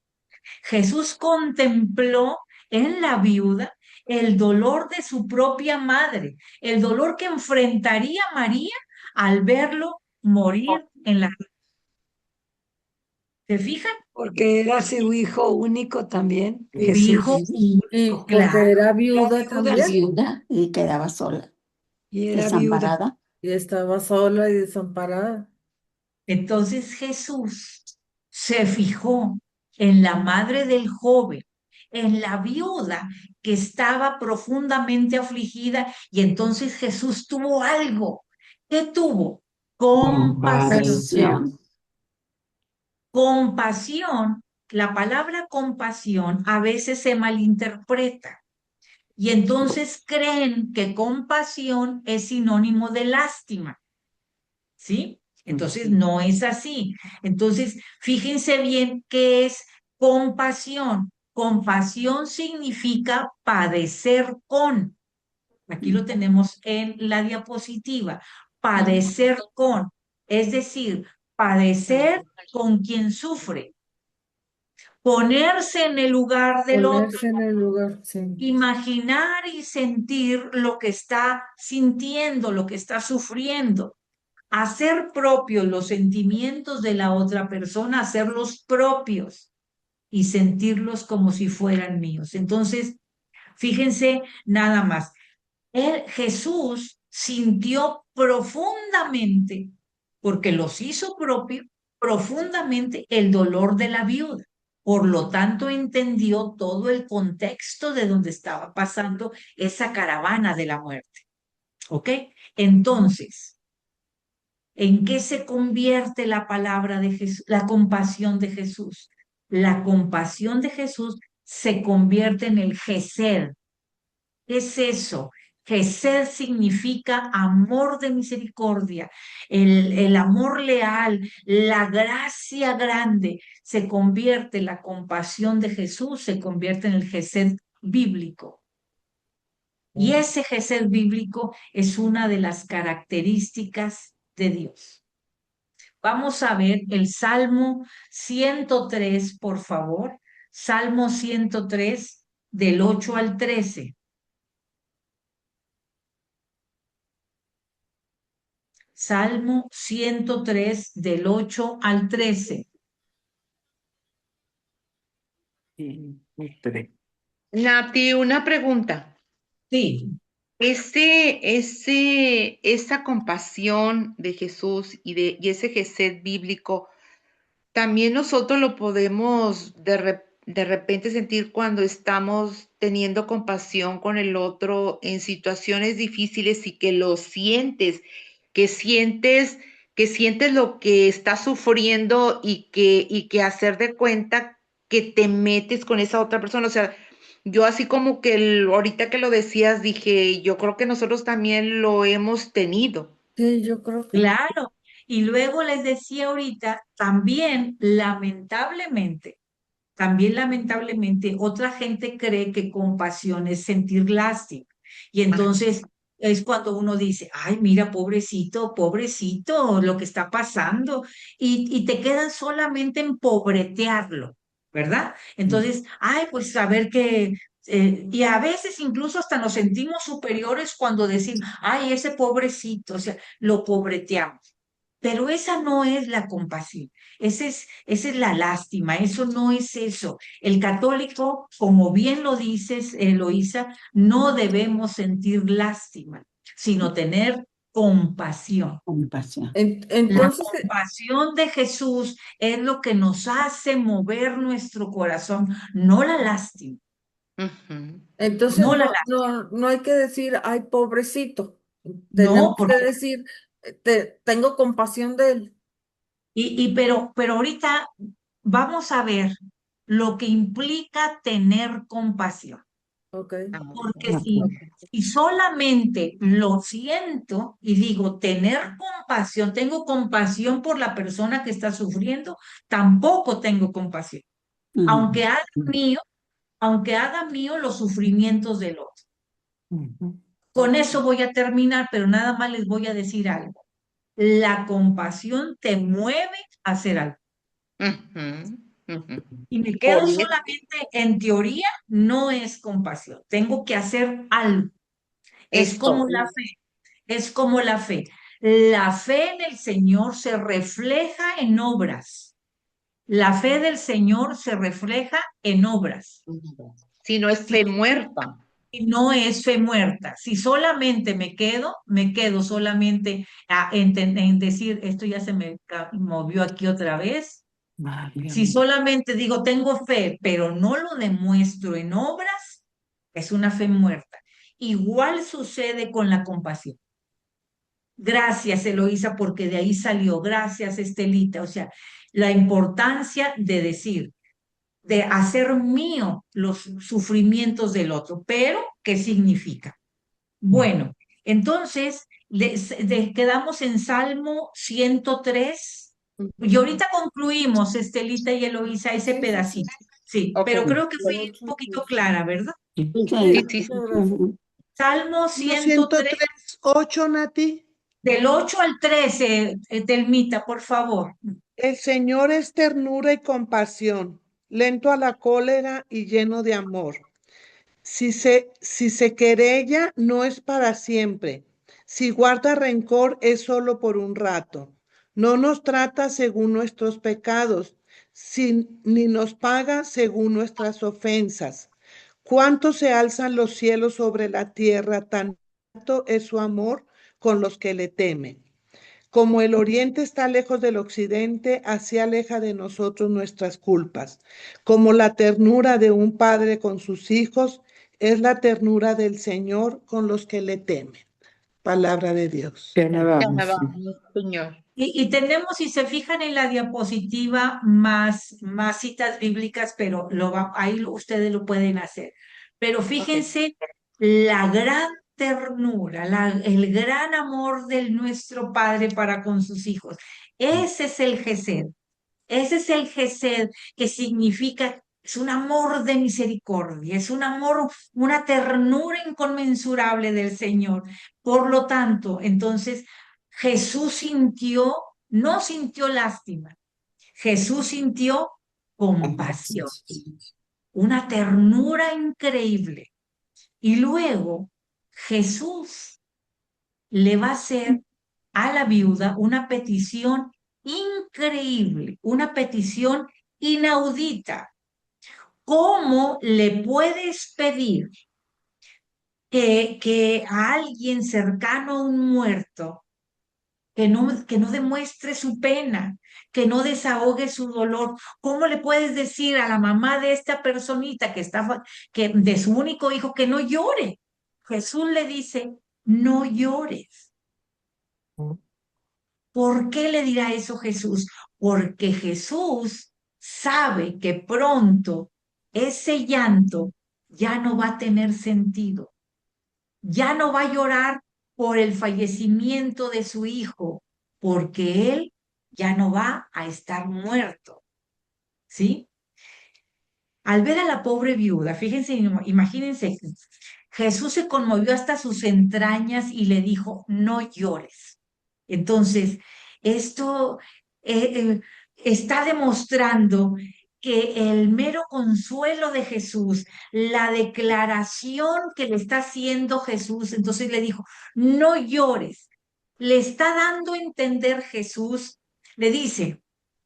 S1: Jesús contempló en la viuda el dolor de su propia madre, el dolor que enfrentaría María al verlo morir en la cruz. ¿Se fijan?
S3: Porque era su hijo único también,
S1: Su hijo
S3: Jesús.
S6: Y
S1: único,
S6: porque
S1: claro.
S6: era
S3: Era
S6: viuda
S3: viuda,
S11: Y
S6: también.
S11: viuda y quedaba sola,
S3: y era viuda.
S11: desamparada.
S6: Y estaba sola y desamparada.
S1: Entonces Jesús se fijó en la madre del joven, en la viuda que estaba profundamente afligida, y entonces Jesús tuvo algo. ¿Qué tuvo? Compasión.
S11: Compasión.
S1: Compasión, la palabra compasión a veces se malinterpreta y entonces creen que compasión es sinónimo de lástima, ¿sí? Entonces no es así. Entonces, fíjense bien qué es compasión. Compasión significa padecer con. Aquí lo tenemos en la diapositiva. Padecer con, es decir, padecer con quien sufre, ponerse en el lugar del otro,
S6: Ponerse en el lugar, sí.
S1: imaginar y sentir lo que está sintiendo, lo que está sufriendo, hacer propios los sentimientos de la otra persona, hacerlos propios y sentirlos como si fueran míos. Entonces, fíjense nada más. Jesús sintió profundamente, porque los hizo propio, profundamente el dolor de la viuda. Por lo tanto, entendió todo el contexto de donde estaba pasando esa caravana de la muerte. ¿Ok? Entonces, ¿en qué se convierte la palabra de Jesús, la compasión de Jesús? La compasión de Jesús se convierte en el gesed. ¿Qué es eso? Gesed significa amor de misericordia, el amor leal, la gracia grande. Se convierte, la compasión de Jesús se convierte en el gesed bíblico. Y ese gesed bíblico es una de las características de Dios. Vamos a ver el Salmo 103, por favor. Salmo 103, del 8 al 13. Salmo 103, del 8 al 13.
S2: Nati, una pregunta.
S1: Sí,
S2: Esa compasión de Jesús y ese gesed bíblico, también nosotros lo podemos de repente sentir cuando estamos teniendo compasión con el otro en situaciones difíciles y que lo sientes, que sientes, que sientes lo que está sufriendo y que hacer de cuenta que te metes con esa otra persona. O sea, yo así como que ahorita que lo decías, dije, yo creo que nosotros también lo hemos tenido.
S6: Sí, yo creo que
S1: claro. Y luego les decía ahorita, también lamentablemente, otra gente cree que compasión es sentir lástima. Y entonces es cuando uno dice, ay, mira, pobrecito, pobrecito, lo que está pasando. Y te quedan solamente en pobretearlo, ¿verdad? Entonces, ay, pues saber que... y a veces incluso hasta nos sentimos superiores cuando decimos, ay, ese pobrecito, o sea, lo pobreteamos. Pero esa no es la compasión, esa es la lástima, eso no es eso. El católico, como bien lo dices, Eloísa, no debemos sentir lástima, sino tener compasión.
S11: Compasión.
S1: La
S6: entonces,
S1: compasión de Jesús es lo que nos hace mover nuestro corazón, no la lástima,
S2: Ujú.
S6: entonces
S1: no la
S6: no,
S1: lástima.
S6: no hay que decir, ay, pobrecito.
S1: No,
S6: Tenemos que
S1: porque
S6: decir, tengo compasión de él.
S1: pero ahorita vamos a ver lo que implica tener compasión.
S6: Ok.
S1: Porque si solamente lo siento y digo tener compasión, tengo compasión por la persona que está sufriendo, tampoco tengo compasión. Aunque haga mío, aunque haga mío los sufrimientos del otro. Con eso voy a terminar, pero nada más les voy a decir algo. La compasión te mueve a hacer algo.
S2: Ujú, ujú.
S1: Y me
S2: Por
S1: quedo
S2: eso,
S1: solamente en teoría, no es compasión. Tengo que hacer algo. Es como
S2: esto,
S1: la fe, es como la fe. La fe en el Señor se refleja en obras. La fe del Señor se refleja en obras.
S2: Si no es fe muerta.
S1: Y no es fe muerta. Si solamente me quedo solamente en decir, esto ya se me movió aquí otra vez. Si solamente digo, tengo fe, pero no lo demuestro en obras, es una fe muerta. Igual sucede con la compasión. Gracias, Eloísa, porque de ahí salió. Gracias, Estelita. O sea, la importancia de decir, de hacer mío los sufrimientos del otro. Pero, ¿qué significa? Bueno, entonces quedamos en Salmo 103. Y ahorita concluimos, Estelita y Eloísa, ese pedacito. Sí,
S2: Ok.
S1: pero creo que fui un poquito clara, ¿verdad?
S2: Sí, sí, sí.
S1: Salmo 103,
S5: 103:8, Nati.
S1: del 8 al 13, Telmita, por favor.
S5: El Señor es ternura y compasión, lento a la cólera y lleno de amor. Si se querella, no es para siempre. Si guarda rencor, es solo por un rato. No nos trata según nuestros pecados, ni nos paga según nuestras ofensas. Cuánto se alzan los cielos sobre la tierra, tan alto es su amor con los que le temen. Como el oriente está lejos del occidente, así aleja de nosotros nuestras culpas. Como la ternura de un padre con sus hijos, es la ternura del Señor con los que le temen. Palabra de Dios.
S2: Te alabamos, Señor.
S1: Y tenemos, si se fijan en la diapositiva, más citas bíblicas, pero ahí ustedes lo pueden hacer. Pero fíjense la gran ternura, el gran amor de nuestro Padre para con sus hijos. Ese es el Gesed. Ese es el Gesed, que significa, es un amor de misericordia, es un amor, una ternura inconmensurable del Señor. Por lo tanto, entonces, Jesús no sintió lástima, Jesús sintió compasión, una ternura increíble. Y luego Jesús le va a hacer a la viuda una petición increíble, una petición inaudita. ¿Cómo le puedes pedir que a alguien cercano a un muerto, que no demuestre su pena, que no desahogue su dolor? ¿Cómo le puedes decir a la mamá de esta personita que de su único hijo, que no llore? Jesús le dice, no llores. ¿Por qué le dirá eso Jesús? Porque Jesús sabe que pronto ese llanto ya no va a tener sentido. Ya no va a llorar por el fallecimiento de su hijo, porque él ya no va a estar muerto. ¿Sí? Al ver a la pobre viuda, fíjense, imagínense, Jesús se conmovió hasta sus entrañas y le dijo, no llores. Entonces, esto está demostrando que el mero consuelo de Jesús, la declaración que le está haciendo Jesús, entonces le dijo, no llores. Le está dando a entender Jesús, le dice,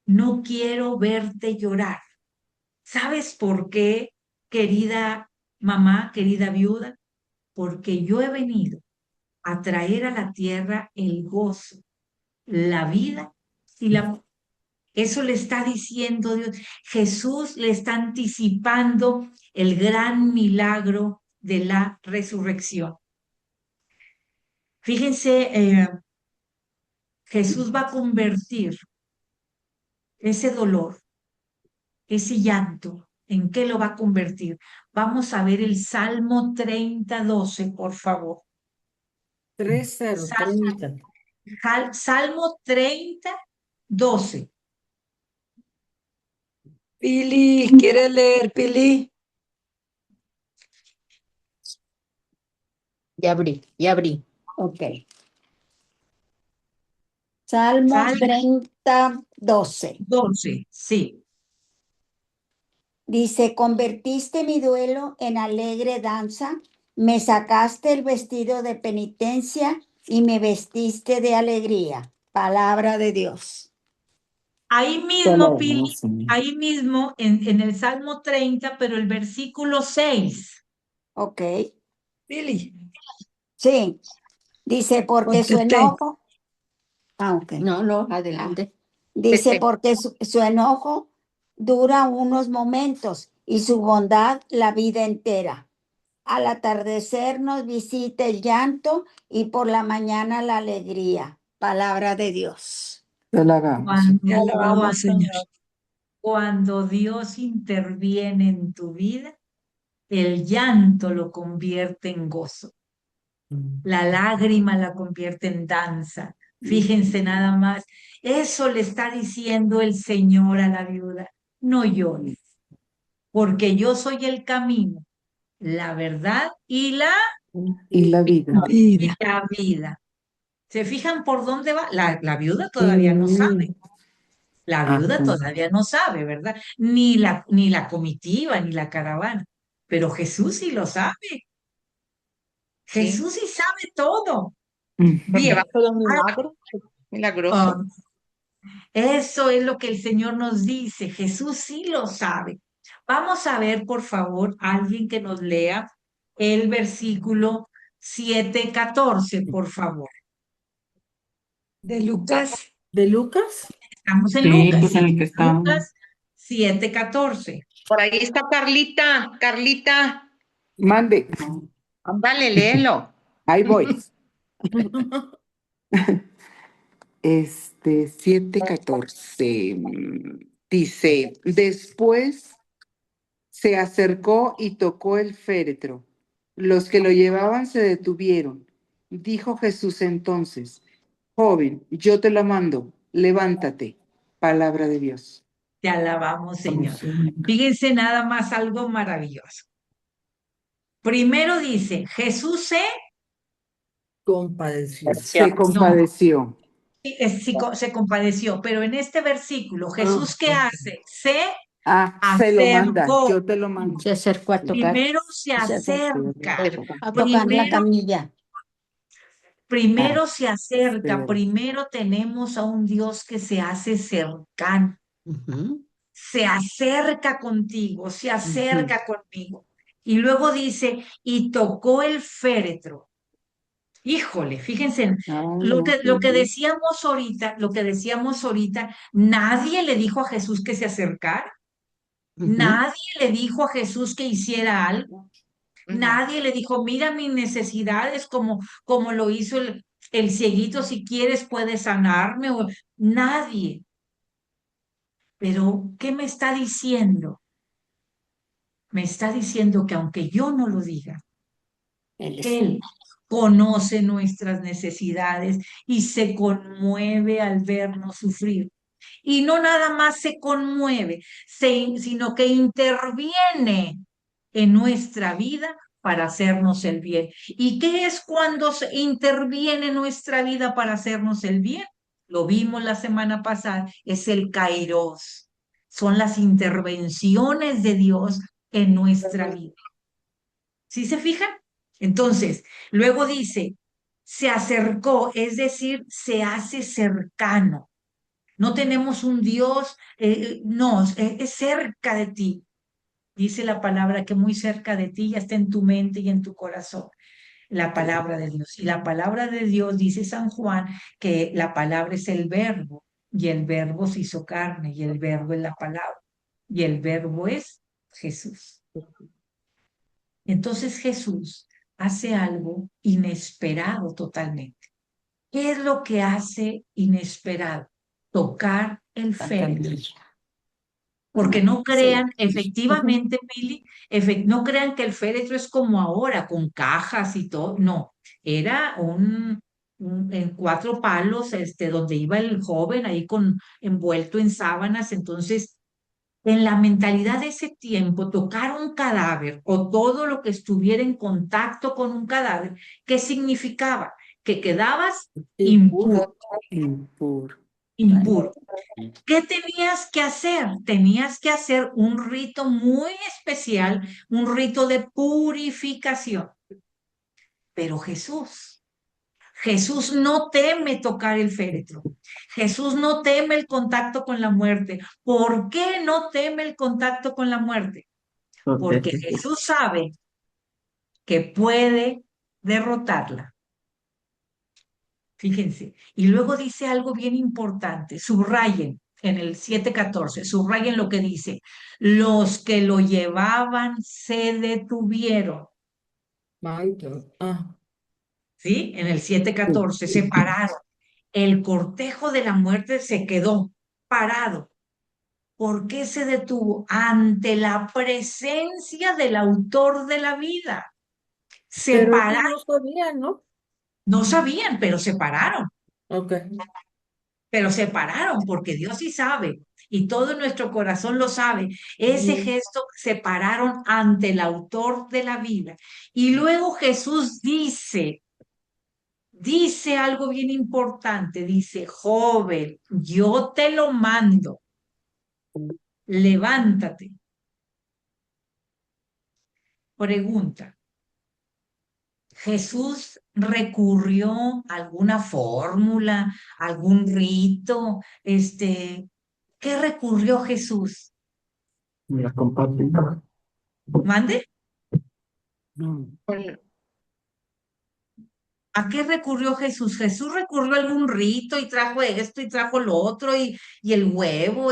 S1: no quiero verte llorar. ¿Sabes por qué, querida mamá, querida viuda? Porque yo he venido a traer a la tierra el gozo, la vida y la... Eso le está diciendo Dios. Jesús le está anticipando el gran milagro de la resurrección. Fíjense, Jesús va a convertir ese dolor, ese llanto, ¿en qué lo va a convertir? Vamos a ver el Salmo 30:12, por favor.
S6: 30.
S1: Salmo 30:12.
S3: Pili, ¿quiere leer, Pili?
S7: Ya abrí. Ok. Salmo 30:12.
S1: 12, sí.
S11: Dice, convertiste mi duelo en alegre danza, me sacaste el vestido de penitencia y me vestiste de alegría. Palabra de Dios.
S1: Ahí
S6: Te
S1: mismo,
S6: alabamos,
S1: Pili,
S6: Señor.
S1: ahí mismo en el Salmo 30, pero el versículo 6.
S11: Ok,
S3: Pili,
S11: sí. Dice, porque su
S3: contesté.
S11: enojo, ok.
S7: No, adelante.
S11: Dice, porque su enojo dura unos momentos y su bondad la vida entera. Al atardecer nos visita el llanto y por la mañana la alegría. Palabra de Dios.
S6: Te alabamos, Señor.
S3: Te alabamos, Señor.
S1: Cuando Dios interviene en tu vida, el llanto lo convierte en gozo. La lágrima la convierte en danza. Fíjense nada más. Eso le está diciendo el Señor a la viuda. No llores, porque yo soy el camino, la verdad y
S6: Y la vida.
S3: Vida.
S1: la vida. ¿Se fijan por dónde va? La viuda todavía no sabe.
S6: Mm.
S1: La viuda
S6: Ajá.
S1: todavía no sabe, ¿verdad? Ni la comitiva, ni la caravana. Pero Jesús sí lo sabe. Jesús sí sabe todo.
S2: Porque
S1: Bien.
S2: va todo un milagro, milagroso.
S1: Ah, eso es lo que el Señor nos dice. Jesús sí lo sabe. Vamos a ver, por favor, alguien que nos lea el versículo 7:14, por favor.
S3: De Lucas.
S6: ¿De Lucas?
S1: Estamos en
S8: Sí,
S1: Lucas.
S8: pues en el que estábamos.
S1: Lucas 7:14.
S2: Por ahí está Carlita. Carlita,
S6: Mande.
S2: ándale, léelo.
S6: Ahí voy. 7:14. Dice, después se acercó y tocó el féretro. Los que lo llevaban se detuvieron. Dijo Jesús entonces, joven, yo te la mando, levántate. Palabra de Dios.
S1: Te alabamos, Señor. Fíjense nada más algo maravilloso. Primero dice, Jesús
S6: Compadeció. Se compadeció.
S1: se compadeció, pero en este versículo, Jesús, ¿qué hace? Se
S6: Se lo manda,
S1: acercó.
S6: yo te lo mando.
S7: Se acercó a tocar.
S1: Primero se acerca.
S11: A tocar la
S1: Primero,
S11: camilla.
S1: primero se acerca.
S6: Espera.
S1: Primero tenemos a un Dios que se hace cercano.
S7: Ujú.
S1: Se acerca contigo, se acerca conmigo. Y luego dice, y tocó el féretro. Híjole, fíjense, lo que decíamos ahorita, nadie le dijo a Jesús que se acercara, nadie le dijo a Jesús que hiciera algo, nadie le dijo, mira mis necesidades como lo hizo el cieguito, si quieres puedes sanarme, o nadie. Pero, ¿qué me está diciendo? Me está diciendo que aunque yo no lo diga, Él conoce nuestras necesidades y se conmueve al vernos sufrir. Y no nada más se conmueve, sino que interviene en nuestra vida para hacernos el bien. ¿Y qué es cuando se interviene en nuestra vida para hacernos el bien? Lo vimos la semana pasada, es el kairos. Son las intervenciones de Dios en nuestra vida. ¿Sí se fijan? Entonces, luego dice, se acercó, es decir, se hace cercano. No tenemos un Dios, no, es cerca de ti. Dice la palabra que muy cerca de ti ya está en tu mente y en tu corazón. La palabra de Dios. Y la palabra de Dios, dice San Juan, que la palabra es el verbo, y el verbo se hizo carne, y el verbo es la palabra, y el verbo es Jesús. Entonces Jesús hace algo inesperado totalmente. ¿Qué es lo que hace inesperado? Tocar el féretro. Porque no crean, efectivamente, Pili, no crean que el féretro es como ahora, con cajas y todo. No, era en 4 palos, donde iba el joven ahí envuelto en sábanas. Entonces, en la mentalidad de ese tiempo, tocar un cadáver o todo lo que estuviera en contacto con un cadáver, ¿qué significaba? Que quedabas impuro. Impuro. ¿Qué tenías que hacer? Tenías que hacer un rito muy especial, un rito de purificación. Pero Jesús no teme tocar el féretro. Jesús no teme el contacto con la muerte. ¿Por qué no teme el contacto con la muerte? Porque Jesús sabe que puede derrotarla. Fíjense. Y luego dice algo bien importante. Subrayen en el 7:14. Subrayen lo que dice. Los que lo llevaban se detuvieron. ¿Sí? En el 7:14 se pararon. El cortejo de la muerte se quedó parado. ¿Por qué se detuvo? Ante la presencia del autor de la vida. Se
S12: Pero ellos
S1: pararon.
S12: no sabían, ¿no?
S1: No sabían, pero se pararon.
S12: Ok.
S1: Pero se pararon porque Dios sí sabe y todo nuestro corazón lo sabe. Ese gesto se pararon ante el autor de la vida. Y luego Jesús dice algo bien importante, dice, joven, yo te lo mando, levántate. Pregunta, ¿Jesús recurrió a alguna fórmula, algún rito? ¿Qué recurrió Jesús? ¿Mande?
S2: Con-
S1: ¿A qué recurrió Jesús? Jesús recurrió a algún rito y trajo esto y trajo lo otro y el huevo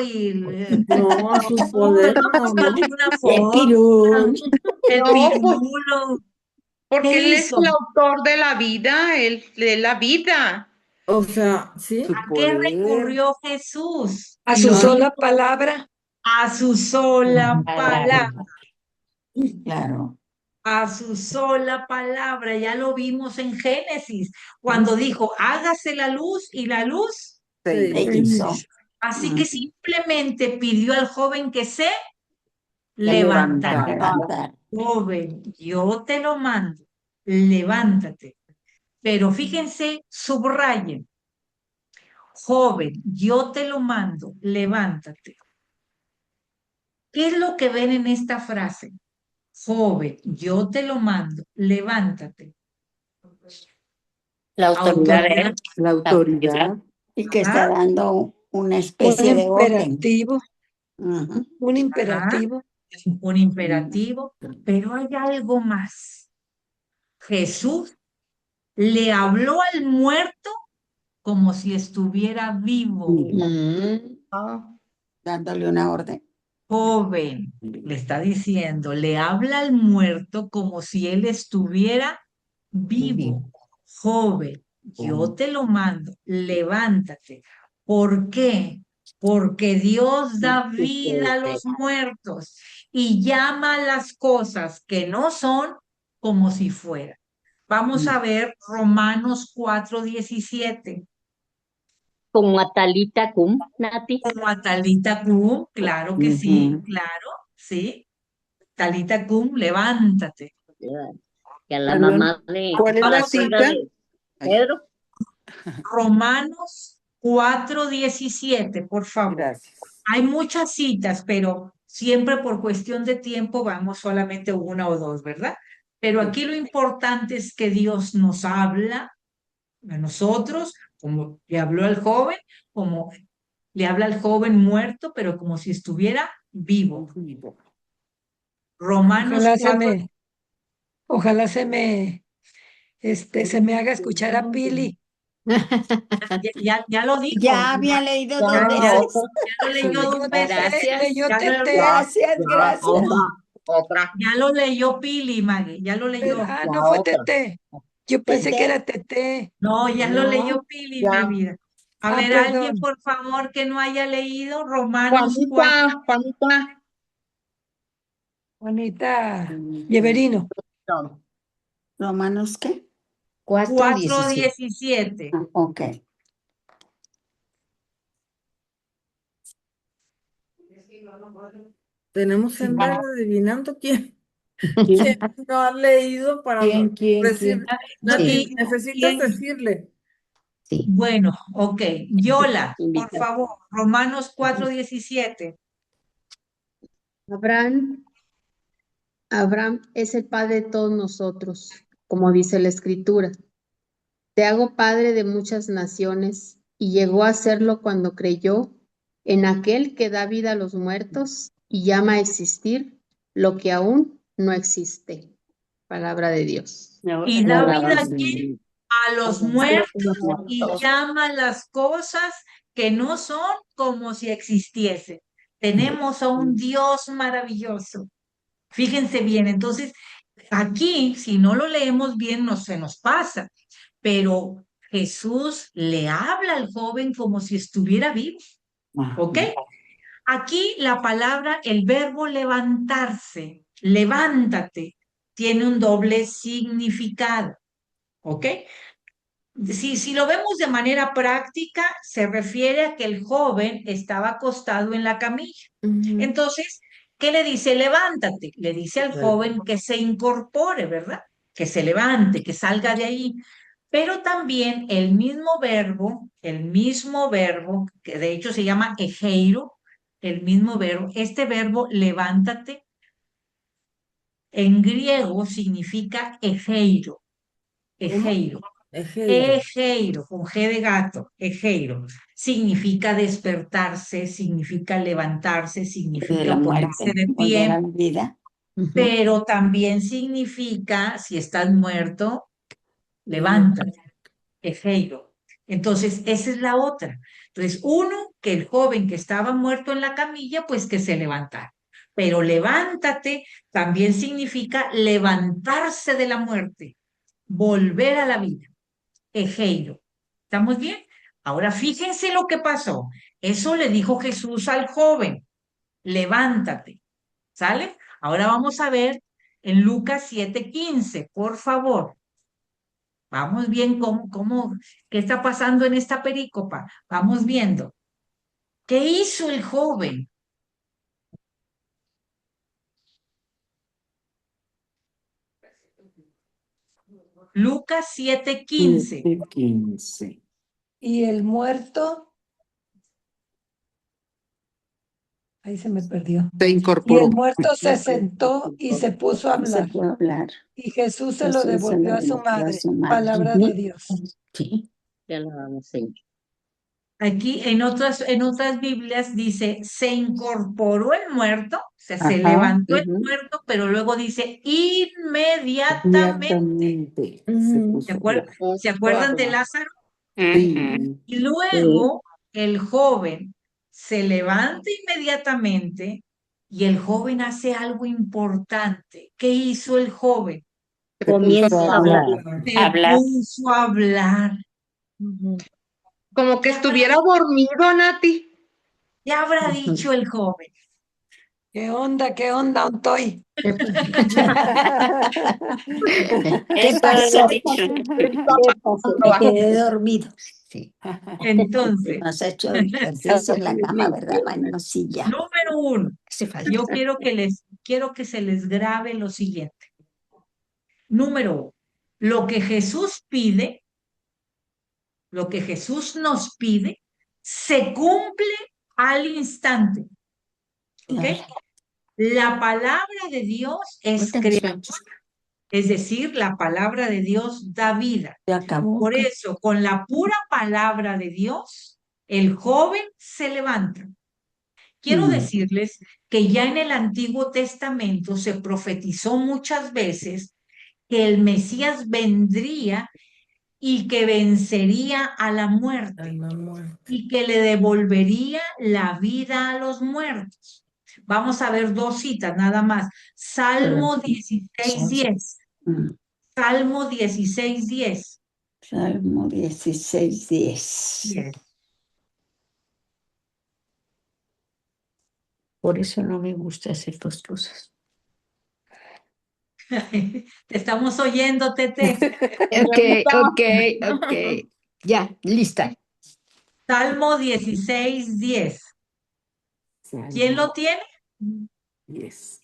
S12: No, a su
S1: no,
S12: poder
S1: no
S12: nada
S1: hizo
S12: más.
S1: ninguna
S11: El
S1: forma,
S11: pirul.
S1: el
S2: No, pues
S1: pirulo.
S2: porque
S1: ¿Qué
S2: Él es
S1: hizo?
S2: el autor de la vida, Él de la vida.
S12: O sea, ¿sí?
S6: Su
S1: ¿A qué
S6: poder.
S1: recurrió Jesús?
S3: A
S1: Y
S3: su
S1: lo
S3: sola
S1: dijo
S3: palabra.
S1: a su sola palabra.
S11: Claro.
S1: A su sola palabra, ya lo vimos en Génesis, cuando dijo, hágase la luz y la luz.
S6: Se
S11: Se
S6: hizo.
S11: hizo.
S1: Así que simplemente pidió al joven que se
S11: Que
S1: levantara.
S11: levantar.
S1: Joven, yo te lo mando, levántate. Pero fíjense, subrayen, joven, yo te lo mando, levántate. ¿Qué es lo que ven en esta frase? Joven, yo te lo mando, levántate.
S10: La autoridad de él.
S6: La autoridad.
S11: Y que está
S1: ¿Ah?
S11: dando una
S3: Un
S11: especie de orden.
S3: imperativo.
S11: Ujú.
S3: Un
S1: Ajá,
S3: imperativo.
S1: un imperativo, pero hay algo más. Jesús le habló al muerto como si estuviera vivo.
S2: Ah,
S11: Dándole una orden.
S1: Joven, le está diciendo, le habla al muerto como si él estuviera vivo. Joven, yo te lo mando, levántate. ¿Por qué? Porque Dios da vida a los muertos y llama a las cosas que no son como si fueran. Vamos a ver Romanos 4:17.
S13: Como a Talita Kum, Nati.
S1: Como a Talita Kum, claro que sí,
S11: Ujú.
S1: claro, sí. Talita Kum, levántate.
S13: Que a la
S6: Perdón,
S13: mamá de
S6: ¿cuál es la
S13: la suegra
S6: cita?
S13: de Pedro.
S1: Romanos 4:17, por favor.
S6: Gracias.
S1: Hay muchas citas, pero siempre por cuestión de tiempo vamos solamente una o dos, ¿verdad? Pero aquí lo importante es que Dios nos habla a nosotros, como le habló al joven, como le habla al joven muerto, pero como si estuviera vivo. Romanos
S3: Ojalá
S1: 4.
S3: se me haga escuchar a Pili.
S1: Ya lo dijo.
S11: Ya había leído dos
S1: Ya
S11: veces.
S1: lo leyó dos veces.
S7: Gracias.
S3: Leyó
S1: Ya lo,
S3: Tete.
S11: Gracias, gracias.
S2: otra.
S1: ya lo leyó Pili, Maggie, ya lo leyó.
S3: No fue Tete. Yo pensé que era Tete.
S1: No, ya lo
S2: No,
S1: leyó Pili, mi
S2: ya.
S1: vida. A
S3: Ah,
S1: ver, alguien,
S3: perdón.
S1: por favor, que no haya leído Romanos 4.
S2: Juanita.
S3: Juanita Lleverino.
S11: ¿Romanos qué?
S1: 4:17.
S11: Ah, ok.
S12: Tenemos en verde adivinando quién no ha leído para
S7: ¿Quién?
S12: decir. Nati,
S1: Sí.
S12: necesitas
S1: ¿Quién?
S12: decirle.
S11: Sí.
S1: Bueno, ok. Yola, por
S13: Invita.
S1: favor, Romanos 4:17.
S14: Abraham es el padre de todos nosotros, como dice la escritura. Te hago padre de muchas naciones, y llegó a serlo cuando creyó en aquel que da vida a los muertos y llama a existir lo que aún no existe. Palabra de Dios.
S1: Y da vida
S14: Palabra
S1: a
S14: de
S1: quién?
S14: Dios.
S1: A los muertos y llama las cosas que no son como si existiesen. Tenemos a un Dios maravilloso. Fíjense bien, entonces aquí, si no lo leemos bien, no se nos pasa, pero Jesús le habla al joven como si estuviera vivo, ¿ok? Aquí la palabra, el verbo levantarse, levántate, tiene un doble significado, ¿ok? Si lo vemos de manera práctica, se refiere a que el joven estaba acostado en la camilla. Entonces, ¿qué le dice? Levántate. Le dice al joven que se incorpore, ¿verdad? Que se levante, que salga de ahí. Pero también el mismo verbo, que de hecho se llama ejeiro, el mismo verbo, este verbo levántate, en griego significa ejeiro,
S12: ¿Cómo?
S1: ejeiro.
S12: Ejeiro.
S1: Ejeiro, con G de gato, ejeiro. Significa despertarse, significa levantarse,
S11: De
S1: significa
S11: la
S1: ponerse
S11: muerte,
S1: de
S11: volver a
S1: pie,
S11: la vida. Ujú.
S1: pero también significa, si estás muerto,
S12: Levanta.
S1: levántate, ejeiro. Entonces, esa es la otra. Entonces, uno, que el joven que estaba muerto en la camilla, pues que se levantara. Pero levántate también significa levantarse de la muerte, volver a la vida. Ejeiro. ¿Estamos bien? Ahora fíjense lo que pasó. Eso le dijo Jesús al joven, levántate. ¿Sale? Ahora vamos a ver en Lucas 7:15, por favor. Vamos bien qué está pasando en esta perícopa. Vamos viendo. ¿Qué hizo el joven? Lucas 7:15.
S6: 7:15.
S3: Y el muerto, ahí se me perdió.
S6: Se
S3: Y
S6: incorporó.
S3: el muerto se sentó y se puso a
S11: Y se
S3: hablar.
S11: puede hablar.
S3: Y Jesús se lo
S11: Jesús se
S3: devolvió
S11: lo
S3: a su
S11: devolvió a
S3: madre.
S11: su madre.
S3: Palabra de
S11: Ujú.
S3: Dios.
S11: Sí.
S13: Te alabamos, Señor.
S1: Aquí en otras Biblias dice, se incorporó el muerto, o sea, se
S11: Ajá.
S1: levantó el
S11: Ujú.
S1: muerto, pero luego dice inmediatamente.
S6: Inmediatamente se
S12: Ujú.
S6: puso a
S1: ¿Se
S6: hablar.
S1: acuerdan de Lázaro?
S6: Sí.
S1: Y luego el joven se levanta inmediatamente y el joven hace algo importante. ¿Qué hizo el joven?
S6: Se puso a
S13: Comienza a
S6: hablar.
S13: hablar.
S1: Se
S10: Hablar.
S1: puso a hablar.
S12: Ujú.
S2: Como que estuviera dormido, Nati.
S1: ¿Qué habrá
S11: Ujú.
S1: dicho el joven?
S3: ¿Qué onda? ¿Qué onda, Ontoy?
S11: ¿Qué
S10: Eso
S11: pasó?
S10: lo he dicho.
S13: ¿Qué pasó?
S11: Me quedé dormido. Sí.
S1: Entonces,
S11: No has hecho ejercicio en la cama, ¿verdad? Bueno, sí, ya.
S1: número uno,
S11: Hace falta.
S1: yo quiero que se les grabe lo siguiente. Número uno, lo que Jesús pide, lo que Jesús nos pide, se cumple al instante. ¿Ok?
S11: Claro.
S1: La palabra de Dios es creadora, es decir, la palabra de Dios da vida.
S11: Se acabó.
S1: Por eso, con la pura palabra de Dios, el joven se levanta. Quiero decirles que ya en el Antiguo Testamento se profetizó muchas veces que el Mesías vendría y que vencería a la muerte
S12: Ay, la muerte.
S1: y que le devolvería la vida a los muertos. Vamos a ver dos citas nada más. Salmo 16:10.
S11: Mm.
S1: Salmo 16:10.
S11: Salmo 16:10.
S1: Bien.
S7: Por eso no me gusta hacer dos cosas.
S1: Te estamos oyendo, Tete.
S7: Ok. Ya, lista.
S1: Salmo 16:10. ¿Quién lo tiene?
S6: Yes.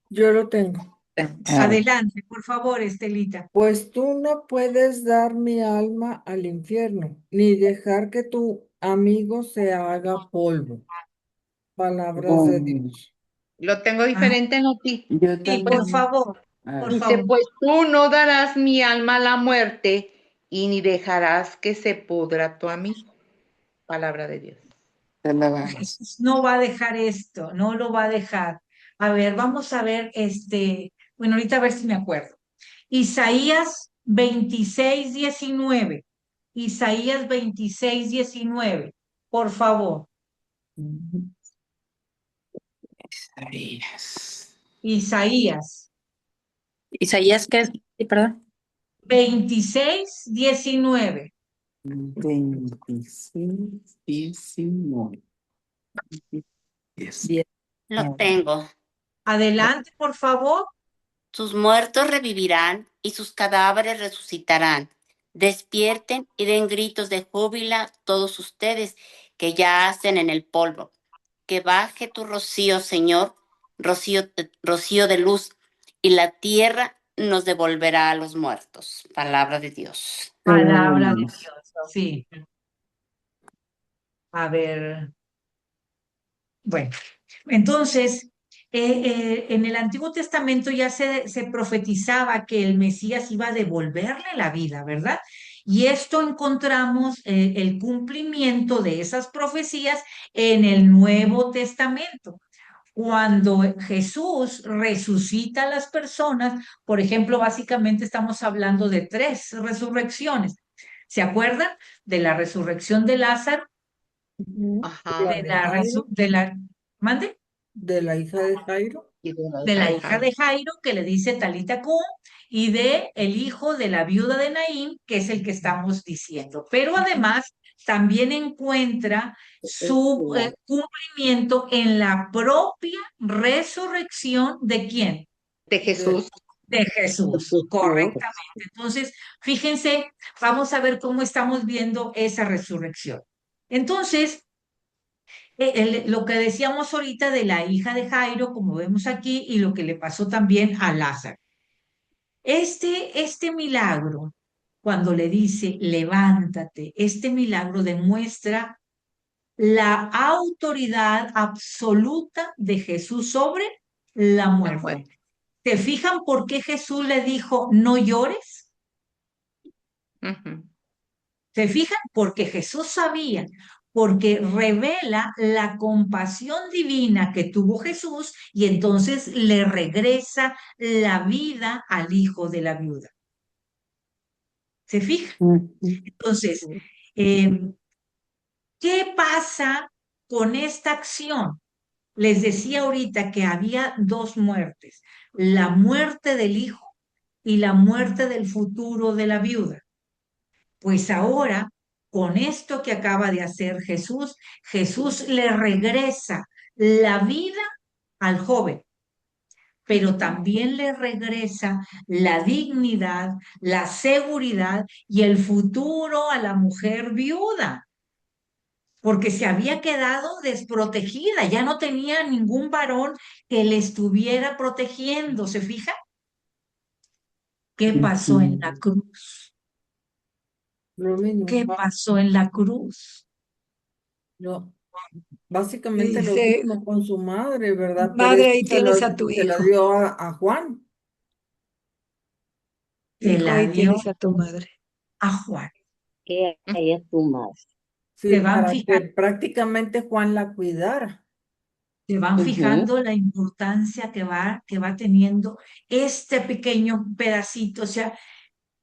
S12: Yo lo tengo.
S1: Adelante, por favor, Estelita.
S12: Pues tú no puedes dar mi alma al infierno, ni dejar que tu amigo se haga polvo. Palabras de Dios.
S2: Lo tengo diferente, Nati.
S6: Yo
S1: Sí, por
S6: también.
S1: favor, por
S2: Dice,
S1: favor.
S2: pues tú no darás mi alma a la muerte, y ni dejarás que se pudra tu amigo. Palabra de Dios.
S6: Te alabamos.
S1: Jesús no va a dejar esto, no lo va a dejar. A ver, vamos a ver bueno, ahorita a ver si me acuerdo. Isaías 26:19. Isaías 26:19. Por favor. Isaías
S9: Isaías, ¿qué? Sí, perdón.
S1: 26:19.
S6: 26, 19. Yes.
S10: Lo tengo.
S1: Adelante, por favor.
S10: Sus muertos revivirán y sus cadáveres resucitarán. Despierten y den gritos de júbilo todos ustedes que yacen en el polvo. Que baje tu rocío, Señor, rocío de luz, y la tierra nos devolverá a los muertos. Palabra de Dios.
S1: Palabra de Dios. Sí. A ver. Bueno, entonces, en el Antiguo Testamento ya se profetizaba que el Mesías iba a devolverle la vida, ¿verdad? Y esto encontramos el cumplimiento de esas profecías en el Nuevo Testamento. Cuando Jesús resucita a las personas, por ejemplo, básicamente estamos hablando de 3 resurrecciones. ¿Se acuerdan? De la resurrección de Lázaro,
S2: Ajá.
S1: ¿mande?
S12: De la hija de Jairo.
S1: De la hija de Jairo, que le dice Talita Cum, y de el hijo de la viuda de Naín, que es el que estamos diciendo. Pero además también encuentra su cumplimiento en la propia resurrección de ¿quién?
S2: De Jesús.
S1: De Jesús, correctamente. Entonces, fíjense, vamos a ver cómo estamos viendo esa resurrección. Entonces, lo que decíamos ahorita de la hija de Jairo, como vemos aquí, y lo que le pasó también a Lázaro. Este milagro, cuando le dice, levántate, este milagro demuestra la autoridad absoluta de Jesús sobre la muerte. ¿Se fijan por qué Jesús le dijo, no llores? ¿Se fijan? Porque Jesús sabía, porque revela la compasión divina que tuvo Jesús y entonces le regresa la vida al hijo de la viuda. ¿Se fijan? Entonces, ¿qué pasa con esta acción? Les decía ahorita que había 2 muertes, la muerte del hijo y la muerte del futuro de la viuda. Pues ahora, con esto que acaba de hacer Jesús, Jesús le regresa la vida al joven, pero también le regresa la dignidad, la seguridad y el futuro a la mujer viuda, porque se había quedado desprotegida, ya no tenía ningún varón que le estuviera protegiendo, ¿se fija? ¿Qué pasó en la cruz? ¿Qué pasó en la cruz?
S12: No, básicamente lo
S3: Dice,
S12: mismo con su madre, ¿verdad? Por
S3: madre,
S12: eso
S3: ahí tienes a tu
S12: se la
S3: hijo.
S12: dio a Juan.
S1: Se
S3: Hijo,
S1: la
S3: ahí
S1: dio
S3: tienes a tu madre.
S1: a Juan.
S13: Ella es tu madre.
S12: Sí,
S1: Se van
S12: para que
S1: fijando,
S12: prácticamente Juan la cuidara.
S1: se van fijando la importancia que va teniendo este pequeño pedacito. O sea,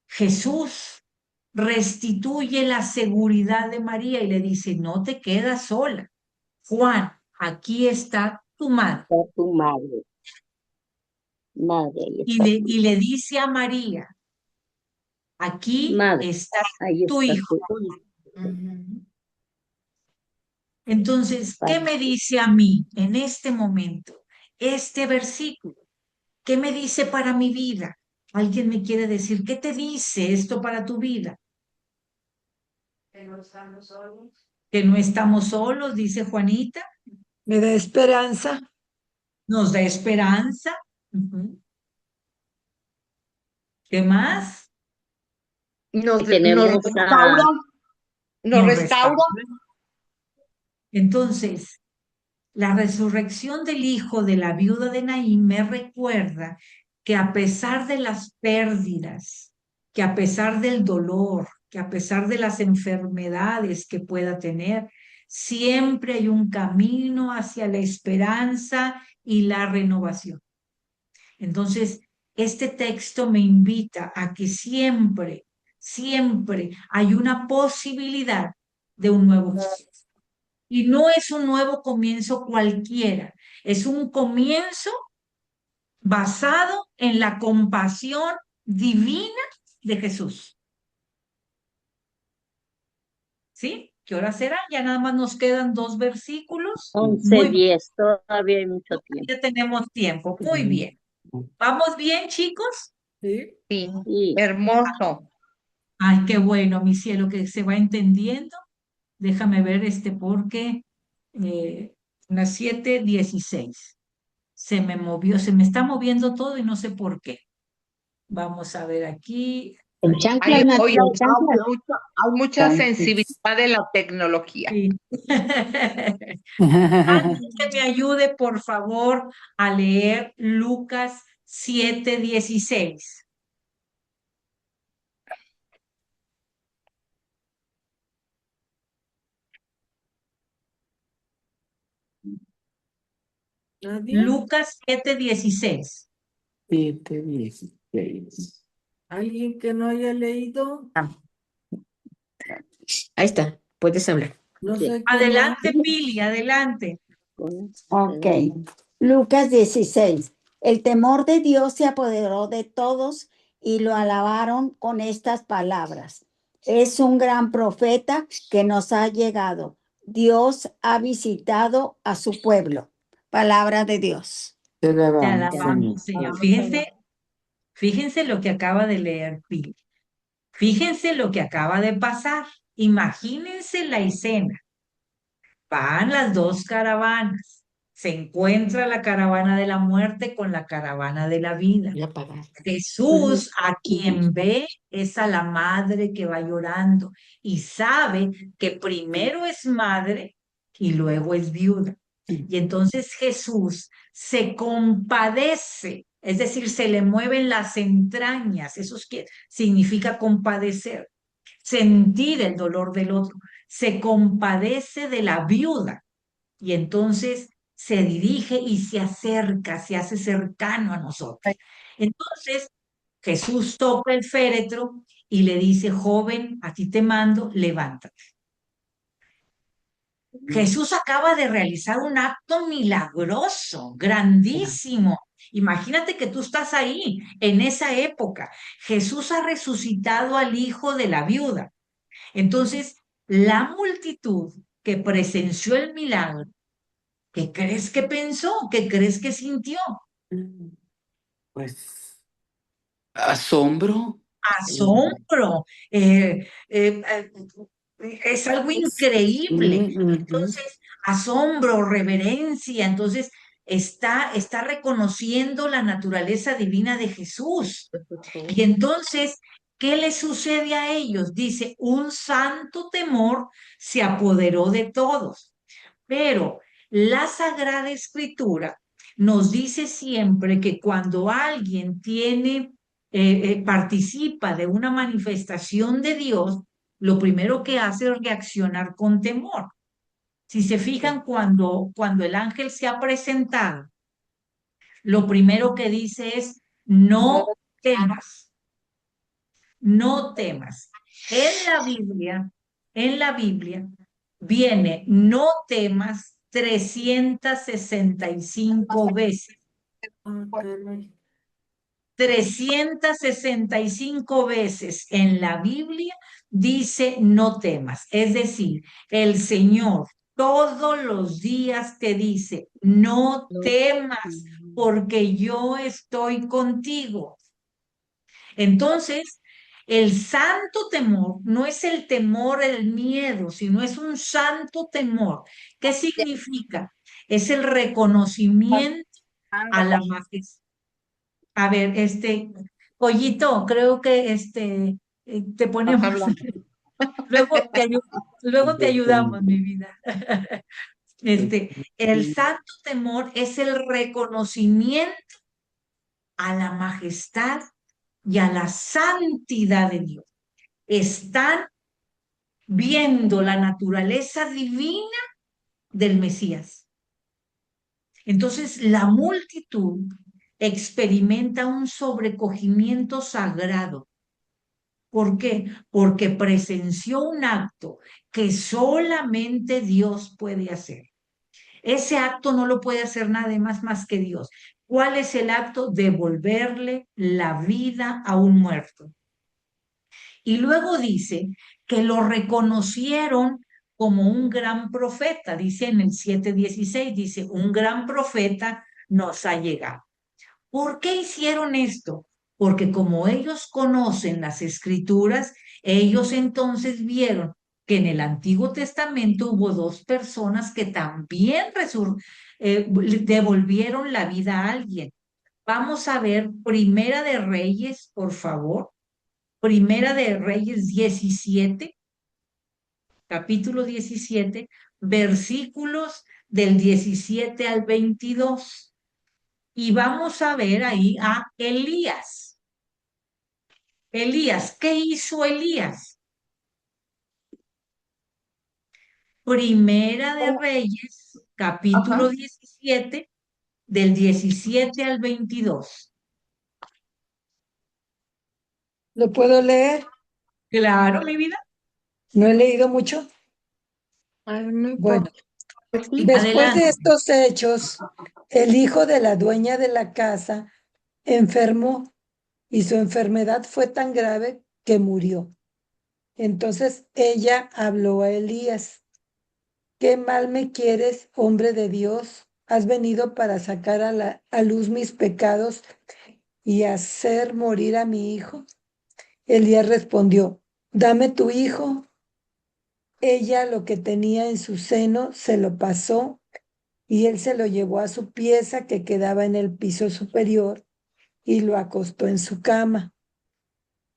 S1: Jesús restituye la seguridad de María y le dice, no te quedas sola. Juan, aquí está tu madre.
S13: Está tu madre. Madre, ahí
S1: Y
S13: está
S1: le,
S13: tu
S1: y le dice a María, aquí
S13: madre.
S1: está
S13: Ahí
S1: tu
S13: está
S1: hijo.
S13: tu hijo.
S1: Ujú. Entonces, ¿qué
S13: Padre.
S1: me dice a mí en este momento este versículo? ¿Qué me dice para mi vida? ¿Alguien me quiere decir qué te dice esto para tu vida? Que no estamos solos. Que no estamos solos, dice Juanita.
S3: Me da esperanza.
S1: Nos da esperanza. Ujú. ¿Qué más?
S2: Nos
S13: Tenemos
S2: restaura. Nos restaura.
S1: Entonces, la resurrección del hijo de la viuda de Naín me recuerda que a pesar de las pérdidas, que a pesar del dolor, que a pesar de las enfermedades que pueda tener, siempre hay un camino hacia la esperanza y la renovación. Entonces, este texto me invita a que siempre, siempre hay una posibilidad de un nuevo comienzo. Y no es un nuevo comienzo cualquiera, es un comienzo basado en la compasión divina de Jesús. ¿Sí? ¿Qué hora será? Ya nada más nos quedan 2 versículos.
S13: 11:10, todavía hay mucho tiempo.
S1: Ya tenemos tiempo. Muy bien. ¿Vamos bien, chicos?
S12: ¿Sí?
S2: Sí,
S13: Sí.
S2: hermoso.
S1: Ay, qué bueno, mi cielo, que se va entendiendo. Déjame ver porque las 7:16. Se me movió, se me está moviendo todo y no sé por qué. Vamos a ver aquí.
S13: En chanclas, Nati,
S2: Hoy
S13: en chanclas.
S2: hay mucha sensibilidad de la tecnología.
S1: Sí. Alguien que me ayude, por favor, a leer Lucas 7:16.
S12: ¿Nadie?
S1: Lucas 7:16.
S6: 7:16.
S12: ¿Alguien que no haya leído?
S7: Ahí está, puedes hablar.
S12: No
S13: Sí.
S12: sé quién
S1: Adelante,
S12: más.
S1: Pili, adelante.
S11: Ok. Lucas 16. El temor de Dios se apoderó de todos y lo alabaron con estas palabras. Es un gran profeta que nos ha llegado. Dios ha visitado a su pueblo. Palabra de Dios.
S6: Te
S1: Te
S6: alabamos, Señor.
S1: alabamos, Señor. Fíjense lo que acaba de leer Pili. Fíjense lo que acaba de pasar. Imagínense la escena. Van las 2 caravanas. Se encuentra la caravana de la muerte con la caravana de la vida.
S7: Voy a pagar.
S1: Jesús, a quien ve, es a la madre que va llorando y sabe que primero es madre y luego es viuda. Y entonces Jesús se compadece, es decir, se le mueven las entrañas. Eso es que significa compadecer, sentir el dolor del otro. Se compadece de la viuda y entonces se dirige y se acerca, se hace cercano a nosotros. Entonces Jesús toca el féretro y le dice, joven, a ti te mando, levántate. Jesús acaba de realizar un acto milagroso, grandísimo. Imagínate que tú estás ahí, en esa época. Jesús ha resucitado al hijo de la viuda. Entonces, la multitud que presenció el milagro, ¿qué crees que pensó? ¿Qué crees que sintió?
S6: Pues, asombro.
S1: Asombro. Es algo increíble. Entonces, asombro, reverencia. Entonces, está reconociendo la naturaleza divina de Jesús. Y entonces, ¿qué le sucede a ellos? Dice, un santo temor se apoderó de todos. Pero la Sagrada Escritura nos dice siempre que cuando alguien participa de una manifestación de Dios, lo primero que hace es reaccionar con temor. Si se fijan, cuando el ángel se ha presentado, lo primero que dice es, no temas, no temas. En la Biblia viene, no temas 365 veces. 365 veces en la Biblia dice no temas. Es decir, el Señor todos los días te dice, no temas porque yo estoy contigo. Entonces, el santo temor no es el temor, el miedo, sino es un santo temor. ¿Qué significa? Es el reconocimiento a la majestad. A ver, Pollito, creo que te ponemos. Luego te ayudamos, mi vida. El santo temor es el reconocimiento a la majestad y a la santidad de Dios. están viendo la naturaleza divina del Mesías. Entonces, la multitud experimenta un sobrecogimiento sagrado. ¿Por qué? Porque presenció un acto que solamente Dios puede hacer. Ese acto no lo puede hacer nadie más que Dios. ¿Cuál es el acto? Devolverle la vida a un muerto. Y luego dice que lo reconocieron como un gran profeta. Dice en el 7:16, dice, un gran profeta nos ha llegado. ¿Por qué hicieron esto? Porque como ellos conocen las escrituras, ellos entonces vieron que en el Antiguo Testamento hubo dos personas que también devolvieron la vida a alguien. Vamos a ver Primera de Reyes, por favor. Primera de Reyes 17, capítulo 17, versículos del 17 al 22. Y vamos a ver ahí a Elías. Elías, ¿qué hizo Elías? Primera de Reyes, capítulo 17, del 17 al 22.
S3: ¿Lo puedo leer?
S1: Claro, mi vida.
S3: No he leído mucho. Bueno, después
S1: Adelante.
S3: de estos hechos, el hijo de la dueña de la casa enfermó y su enfermedad fue tan grave que murió. Entonces ella habló a Elías: ¿qué mal me quieres, hombre de Dios? ¿Has venido para sacar a luz mis pecados y hacer morir a mi hijo? Elías respondió: dame tu hijo. Ella lo que tenía en su seno se lo pasó y él se lo llevó a su pieza que quedaba en el piso superior y lo acostó en su cama.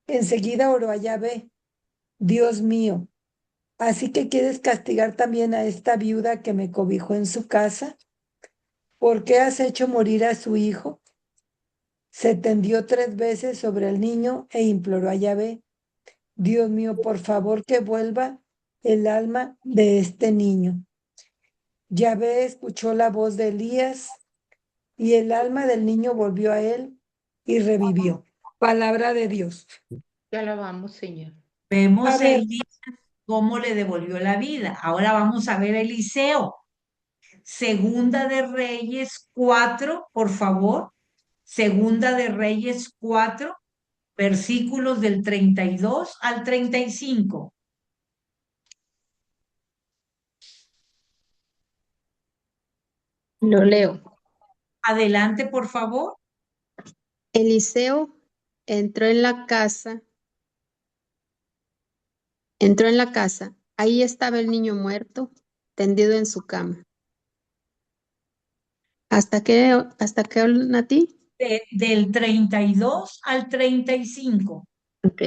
S3: Enseguida oró a Yahvé: Dios mío, ¿así que quieres castigar también a esta viuda que me cobijó en su casa? ¿Por qué has hecho morir a su hijo? Se tendió 3 veces sobre el niño e imploró a Yahvé: Dios mío, por favor, que vuelva el alma de este niño. Yahvé escuchó la voz de Elías y el alma del niño volvió a él y revivió. Palabra de Dios.
S2: Te alabamos, Señor.
S1: Vemos
S3: A
S1: a
S3: ver.
S1: Elías cómo le devolvió la vida. Ahora vamos a ver a Eliseo. Segunda de Reyes 4, por favor. Segunda de Reyes 4, versículos del 32 al 35.
S14: Lo leo.
S1: Adelante, por favor.
S14: Eliseo entró en la casa. Entró en la casa. Ahí estaba el niño muerto, tendido en su cama. ¿Hasta qué, Nati?
S1: Del 32 al 35.
S14: Ok.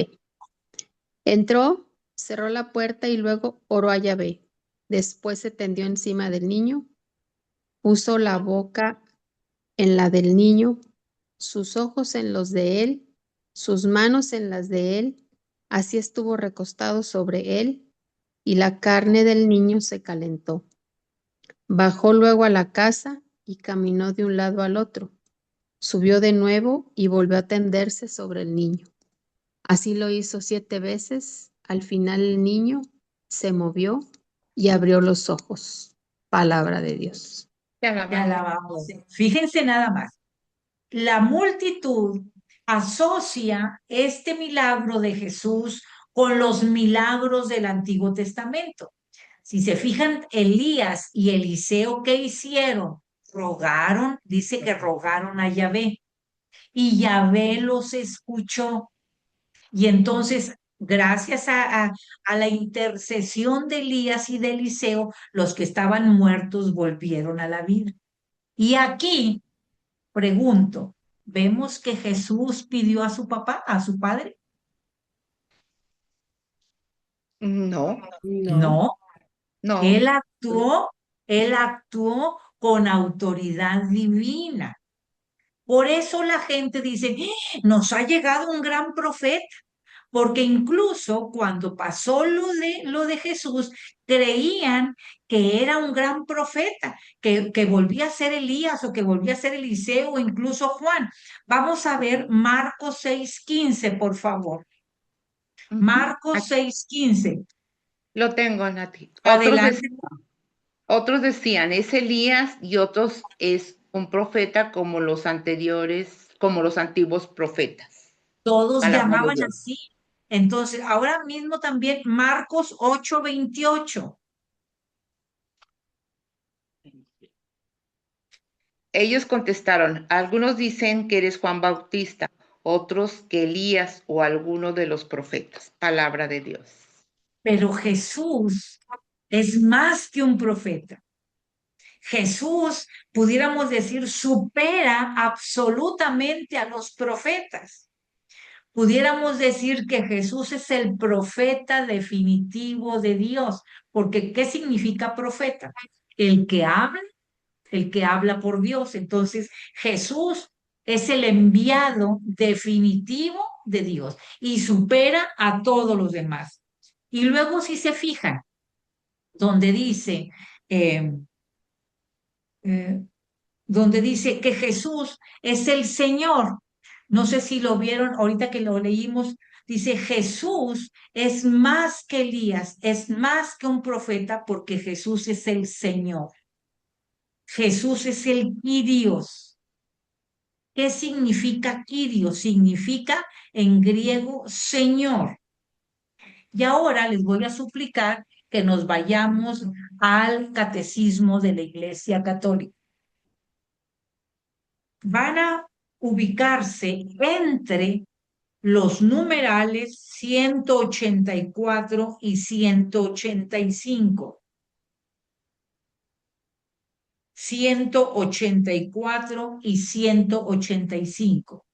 S14: Entró, cerró la puerta y luego oró a Yahvé. Después se tendió encima del niño, puso la boca en la del niño, sus ojos en los de él, sus manos en las de él. Así estuvo recostado sobre él, y la carne del niño se calentó. Bajó luego a la casa y caminó de un lado al otro. Subió de nuevo y volvió a tenderse sobre el niño. Así lo hizo 7 veces. Al final el niño se movió y abrió los ojos. Palabra de Dios.
S2: Te
S1: Te
S2: alabamos.
S1: alabamos. Fíjense nada más. La multitud asocia este milagro de Jesús con los milagros del Antiguo Testamento. Si se fijan, Elías y Eliseo, ¿qué hicieron? Rogaron, dice que rogaron a Yahvé y Yahvé los escuchó. Y entonces, gracias a la intercesión de Elías y de Eliseo, los que estaban muertos volvieron a la vida. Y aquí pregunto, ¿vemos que Jesús pidió a su papá, a su padre?
S2: No,
S1: No,
S2: no.
S1: él actuó con autoridad divina. Por eso la gente dice, nos ha llegado un gran profeta. porque incluso cuando pasó lo de Jesús, creían que era un gran profeta, que volvía a ser Elías o que volvía a ser Eliseo o incluso Juan. Vamos a ver Marcos 6:15, por favor. Marcos
S2: Aquí
S1: 6:15.
S2: lo tengo, Nati.
S1: Adelante.
S2: Otros decían, es Elías, y otros es un profeta como los anteriores, como los antiguos profetas.
S1: Todos
S2: Palabra de
S1: llamaban
S2: Dios.
S1: así. Entonces, ahora mismo también Marcos 8:28.
S2: Ellos contestaron, algunos dicen que eres Juan Bautista, otros que Elías o alguno de los profetas. Palabra de Dios.
S1: Pero Jesús es más que un profeta. Jesús, pudiéramos decir, supera absolutamente a los profetas. Pudiéramos decir que Jesús es el profeta definitivo de Dios, porque ¿qué significa profeta? El que habla, el que habla por Dios. Entonces, Jesús es el enviado definitivo de Dios y supera a todos los demás. Y luego, si se fijan, donde dice, eh, eh, donde dice que Jesús es el Señor. No sé si lo vieron ahorita que lo leímos. Dice, Jesús es más que Elías, es más que un profeta porque Jesús es el Señor. Jesús es el Kyrios. ¿Qué significa Kyrios? Significa en griego Señor. Y ahora les voy a suplicar que nos vayamos al catecismo de la Iglesia Católica. Van a ubicarse entre los numerales 184 y 185. 184 y 185.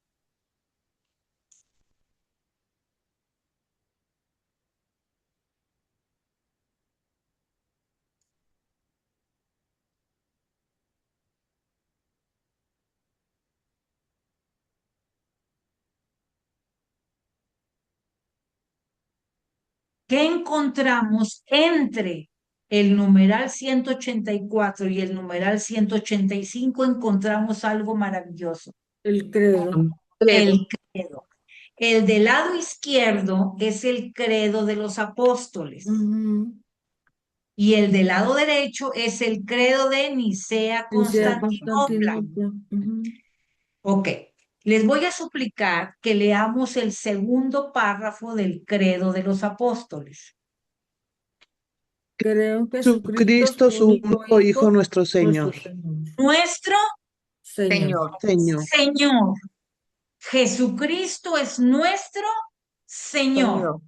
S1: ¿Qué encontramos entre el numeral 184 y el numeral 185? Encontramos algo maravilloso.
S12: El credo.
S1: El credo. El del lado izquierdo es el credo de los apóstoles. Y el del lado derecho es el credo de Nicea Constantinopla. Ok, les voy a suplicar que leamos el segundo párrafo del credo de los apóstoles.
S12: Creo en Jesucristo,
S5: Jesucristo,
S12: su
S5: su
S12: único
S5: único Hijo, nuestro
S12: nuestro
S5: Señor.
S1: Nuestro
S12: Señor.
S5: Señor.
S1: Señor. Jesucristo es nuestro Señor.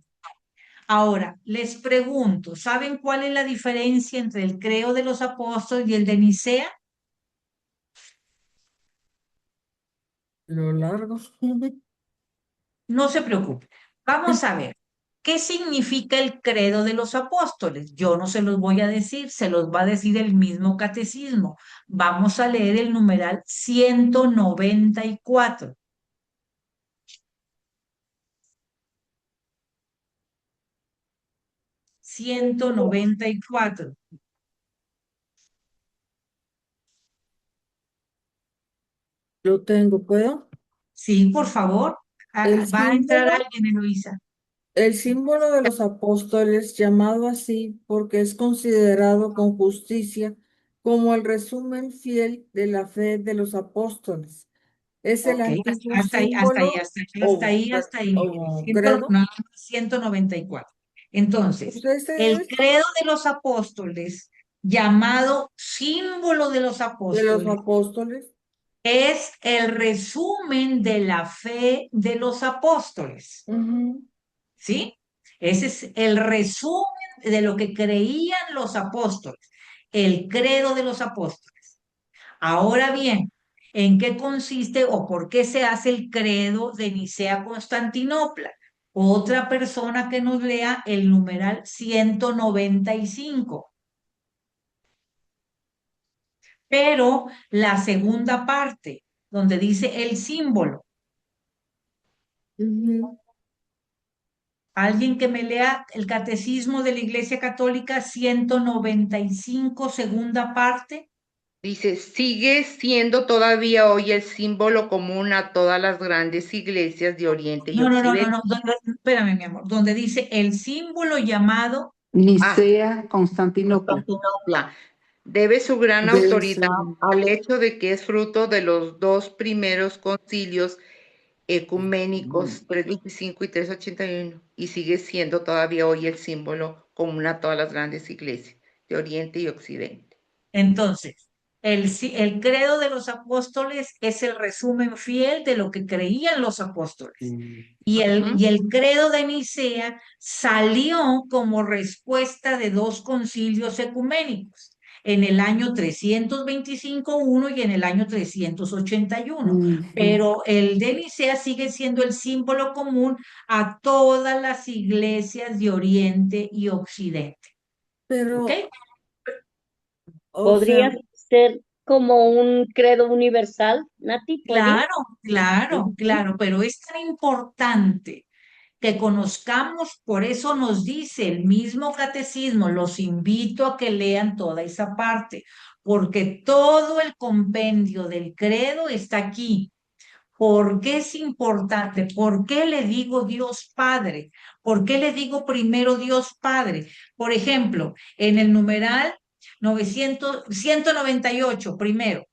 S1: Ahora, les pregunto, ¿saben cuál es la diferencia entre el credo de los apóstoles y el de Nicea?
S12: Lo largo.
S1: No se preocupe. Vamos a ver. ¿Qué significa el credo de los apóstoles? Yo no se los voy a decir, se los va a decir el mismo catecismo. Vamos a leer el numeral 194. $194.
S12: Lo tengo, ¿puedo?
S1: Sí, por favor.
S12: El
S1: Va a entrar
S12: símbolo,
S1: alguien, Eloísa.
S12: el símbolo de los apóstoles, llamado así porque es considerado con justicia como el resumen fiel de la fe de los apóstoles. Es el
S1: Ok,
S12: antiguo
S1: hasta ahí, hasta ahí,
S12: símbolo
S1: hasta ahí.
S12: o credo.
S1: 194. Entonces,
S12: Pues ese
S1: el
S12: es
S1: credo de los apóstoles, llamado símbolo de los
S12: de los
S1: apóstoles,
S12: apóstoles.
S1: es el resumen de la fe de los apóstoles. ¿Sí? Ese es el resumen de lo que creían los apóstoles, el credo de los apóstoles. Ahora bien, ¿en qué consiste o por qué se hace el credo de Nicea Constantinopla? Otra persona que nos lea el numeral 195. Pero la segunda parte, donde dice el símbolo. Alguien que me lea el Catecismo de la Iglesia Católica 195, segunda parte.
S2: Dice, sigue siendo todavía hoy el símbolo común a todas las grandes iglesias de Oriente y
S1: No, no, no, no,
S2: Occidente.
S1: no. Espérame, mi amor. Donde dice el símbolo llamado.
S6: Nicea, Constantinopla.
S2: Constantinopla debe su gran
S6: Debe
S2: autoridad
S6: ser-
S2: al hecho de que es fruto de los dos primeros concilios ecuménicos 325 y 381 y sigue siendo todavía hoy el símbolo común a todas las grandes iglesias de Oriente y Occidente.
S1: Entonces, el credo de los apóstoles es el resumen fiel de lo que creían los apóstoles. Y el credo de Nicea salió como respuesta de dos concilios ecuménicos, en el año 325 uno y en el año 381. Pero el de Nicea sigue siendo el símbolo común a todas las iglesias de Oriente y Occidente.
S12: Pero,
S1: ¿Ok?
S12: o sea,
S13: ¿Podría ser como un credo universal, Nati? ¿Podría?
S1: Claro, claro, claro, pero es tan importante que conozcamos, por eso nos dice el mismo catecismo, los invito a que lean toda esa parte, porque todo el compendio del credo está aquí. ¿Por qué es importante? ¿Por qué le digo Dios Padre? ¿Por qué le digo primero Dios Padre? Por ejemplo, en el numeral 198, primero,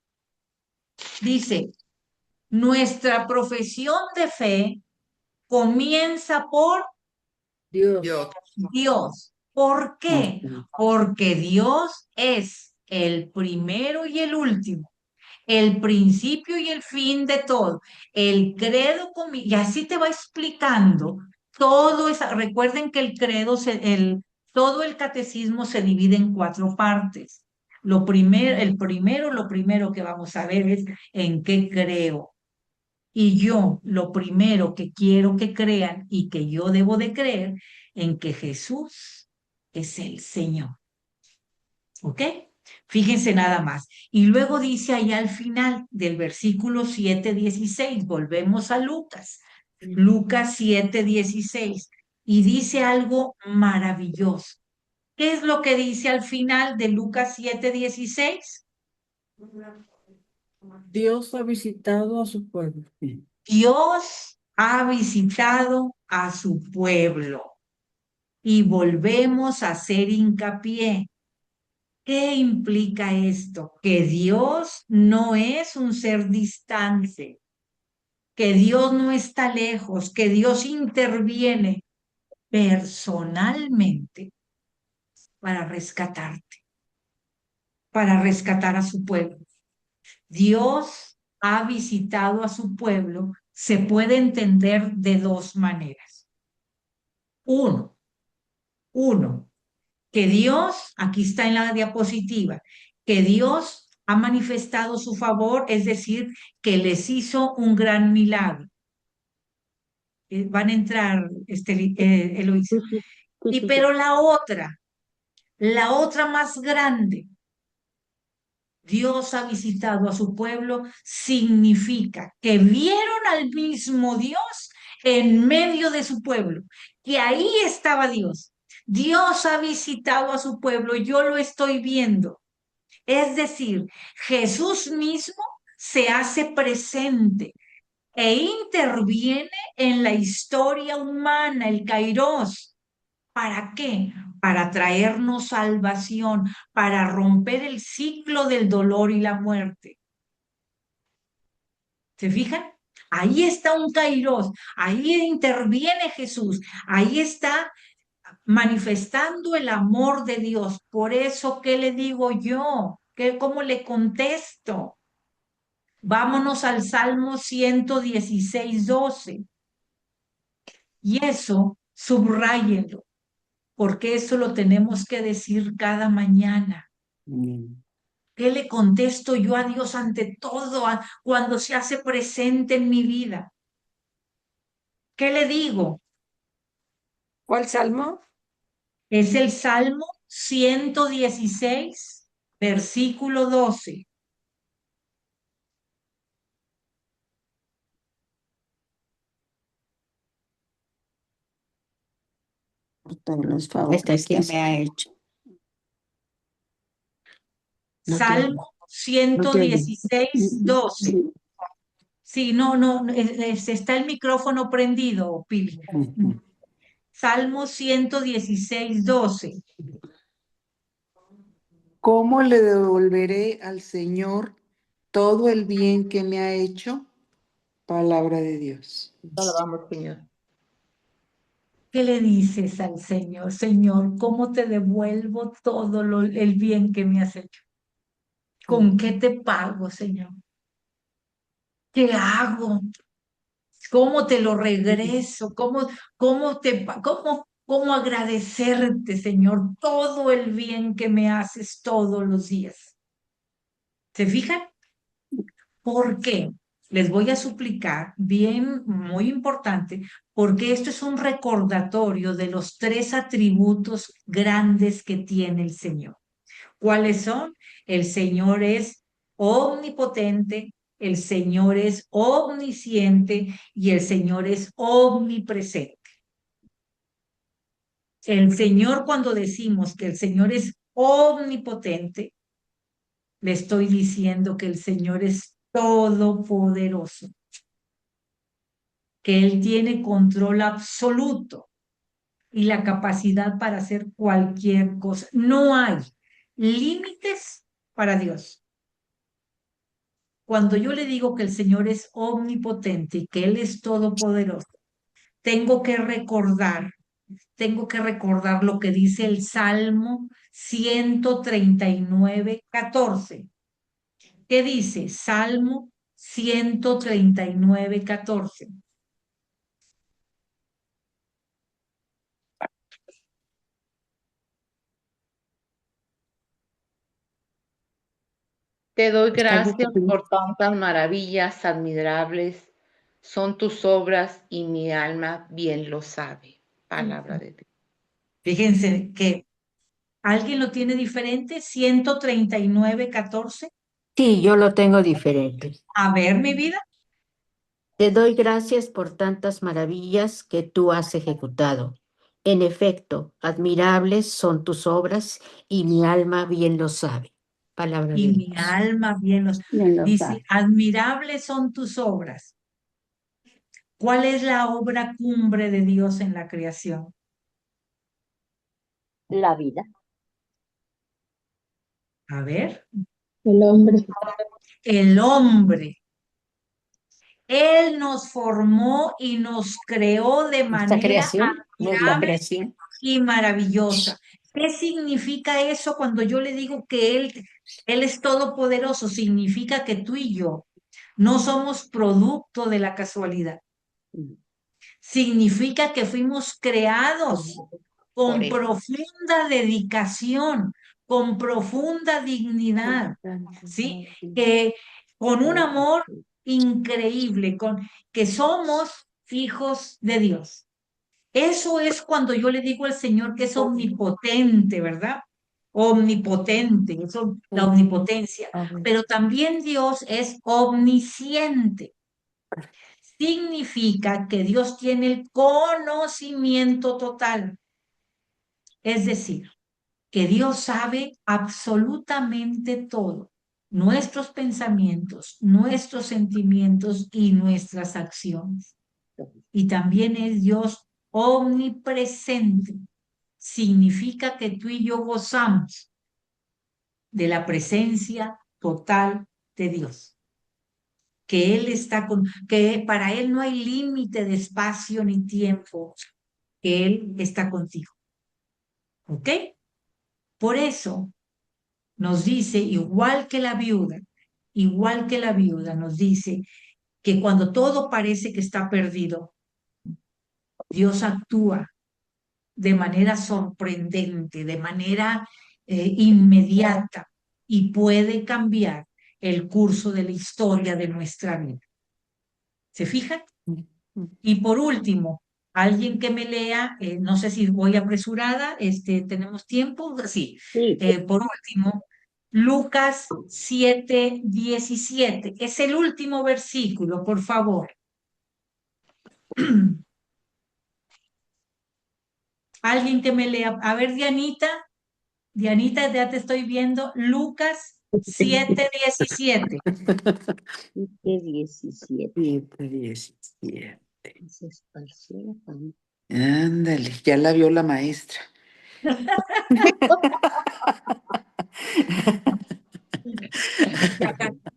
S1: dice, nuestra profesión de fe comienza por
S12: Dios.
S1: Dios. ¿Por qué? Porque Dios es el primero y el último, el principio y el fin de todo. El credo, y así te va explicando todo eso. Recuerden que el credo, todo el catecismo se divide en cuatro partes. Lo primero que vamos a ver es en qué creo. Y yo lo primero que quiero que crean y que yo debo de creer en que Jesús es el Señor. ¿Ok? Fíjense nada más. Y luego dice allá al final del versículo 7:16, volvemos a Lucas, Lucas 7:16, y dice algo maravilloso. ¿Qué es lo que dice al final de Lucas 7:16?
S12: Dios ha visitado a su pueblo.
S1: Dios ha visitado a su pueblo y volvemos a hacer hincapié. ¿Qué implica esto? Que Dios no es un ser distante, que Dios no está lejos, que Dios interviene personalmente para rescatarte, para rescatar a su pueblo. Dios ha visitado a su pueblo, se puede entender de dos maneras. Uno, que Dios, aquí está en la diapositiva, que Dios ha manifestado su favor, es decir, que les hizo un gran milagro. Van a entrar, Eloísa. Pero la otra más grande, Dios ha visitado a su pueblo, significa que vieron al mismo Dios en medio de su pueblo, que ahí estaba Dios. Dios ha visitado a su pueblo, yo lo estoy viendo. Es decir, Jesús mismo se hace presente e interviene en la historia humana, el Kairos. ¿Para qué? Para traernos salvación, para romper el ciclo del dolor y la muerte. ¿Se fijan? Ahí está un Kairos, ahí interviene Jesús, ahí está manifestando el amor de Dios. Por eso, ¿qué le digo yo? ¿Cómo le contesto? Vámonos al Salmo 116:12. Y eso, subráyenlo, porque eso lo tenemos que decir cada mañana. ¿Qué le contesto yo a Dios ante todo cuando se hace presente en mi vida? ¿Qué le digo?
S3: ¿Cuál salmo?
S1: Es el Salmo 116, versículo 12.
S11: todos los favores que me ha hecho.
S1: Salmo 116, 12. Sí, no, está el micrófono prendido, Pili. Salmo 116, 12.
S6: ¿Cómo le devolveré al Señor todo el bien que me ha hecho? Palabra de Dios.
S2: Alabamos, Señor.
S1: ¿Qué le dices al Señor? Señor, ¿cómo te devuelvo todo el bien que me has hecho? ¿Con qué te pago, Señor? ¿Qué hago? ¿Cómo te lo regreso? ¿Cómo agradecerte, Señor, todo el bien que me haces todos los días? ¿Se fijan? ¿Por qué? Les voy a suplicar, bien, muy importante, porque esto es un recordatorio de los 3 atributos grandes que tiene el Señor. ¿Cuáles son? El Señor es omnipotente, el Señor es omnisciente y el Señor es omnipresente. El Señor, cuando decimos que el Señor es omnipotente, le estoy diciendo que el Señor es todopoderoso, que Él tiene control absoluto y la capacidad para hacer cualquier cosa. No hay límites para Dios. Cuando yo le digo que el Señor es omnipotente y que Él es todopoderoso, tengo que recordar lo que dice el Salmo 139, 14. ¿Qué dice? Salmo 139, 14.
S2: Te doy gracias por tantas maravillas admirables. Son tus obras y mi alma bien lo sabe. Palabra de Dios.
S1: Fíjense que alguien lo tiene diferente, 139, 14.
S7: Sí, yo lo tengo diferente.
S1: A ver, mi vida.
S7: Te doy gracias por tantas maravillas que tú has ejecutado. En efecto, admirables son tus obras y mi alma bien lo sabe. Palabra
S1: Y
S7: de
S1: mi
S7: Dios.
S1: alma bien los dice, admirables son tus obras. ¿Cuál es la obra cumbre de Dios en la creación?
S13: La vida.
S1: A ver.
S14: El hombre.
S1: El hombre. Él nos formó y nos creó de
S7: Esta
S1: manera
S7: creación no es la
S1: admirable
S7: creación.
S1: y maravillosa. ¿Qué significa eso cuando yo le digo que Él es todopoderoso? Significa que tú y yo no somos producto de la casualidad. Significa que fuimos creados con profunda dedicación, con profunda dignidad, ¿sí? Que con un amor increíble, que somos hijos de Dios. Eso es cuando yo le digo al Señor que es omnipotente, ¿verdad? Omnipotente, eso, la omnipotencia. Pero también Dios es omnisciente. Significa que Dios tiene el conocimiento total. Es decir, que Dios sabe absolutamente todo. Nuestros pensamientos, nuestros sentimientos y nuestras acciones. Y también es Dios omnipresente. Significa que tú y yo gozamos de la presencia total de Dios. Que Él está que para Él no hay límite de espacio ni tiempo, que Él está contigo. ¿Ok? Por eso nos dice, igual que la viuda, nos dice que cuando todo parece que está perdido, Dios actúa de manera sorprendente, de manera inmediata y puede cambiar el curso de la historia de nuestra vida. ¿Se fijan? Y por último, alguien que me lea, no sé si voy apresurada, ¿tenemos tiempo? Sí. Por último, Lucas 7:17, es el último versículo, por favor. Alguien que me lea. A ver, Dianita, ya te estoy viendo. Lucas 7:17.
S13: 7:17.
S6: 7:17.
S13: Se esparció la fama.
S6: Ándale, ya la vio la maestra.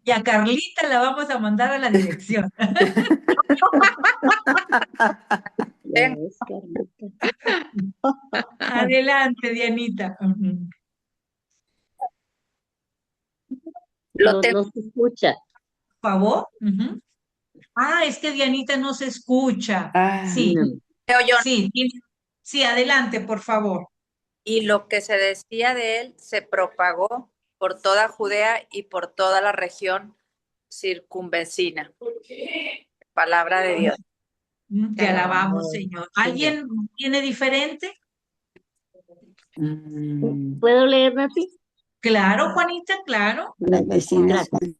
S1: Y a Carlita la vamos a mandar a la dirección.
S13: Ya ves, Carlita.
S1: Adelante, Dianita. Ujú.
S9: Lo tengo.
S13: No se escucha.
S1: Por favor. Ujú. Ah, es que Dianita no se escucha.
S6: Ah,
S1: Sí,
S13: No.
S9: Yo.
S1: sí, sí, adelante, por favor.
S9: Y lo que se decía de él se propagó por toda Judea y por toda la región circunvecina. Palabra de Dios.
S1: Te alabamos,
S13: Oh,
S1: Señor.
S13: Señor.
S1: ¿Alguien tiene diferente?
S13: ¿Puedo leer, Nati?
S1: Claro, Juanita, claro.
S11: Las vecinas.
S13: Gracias.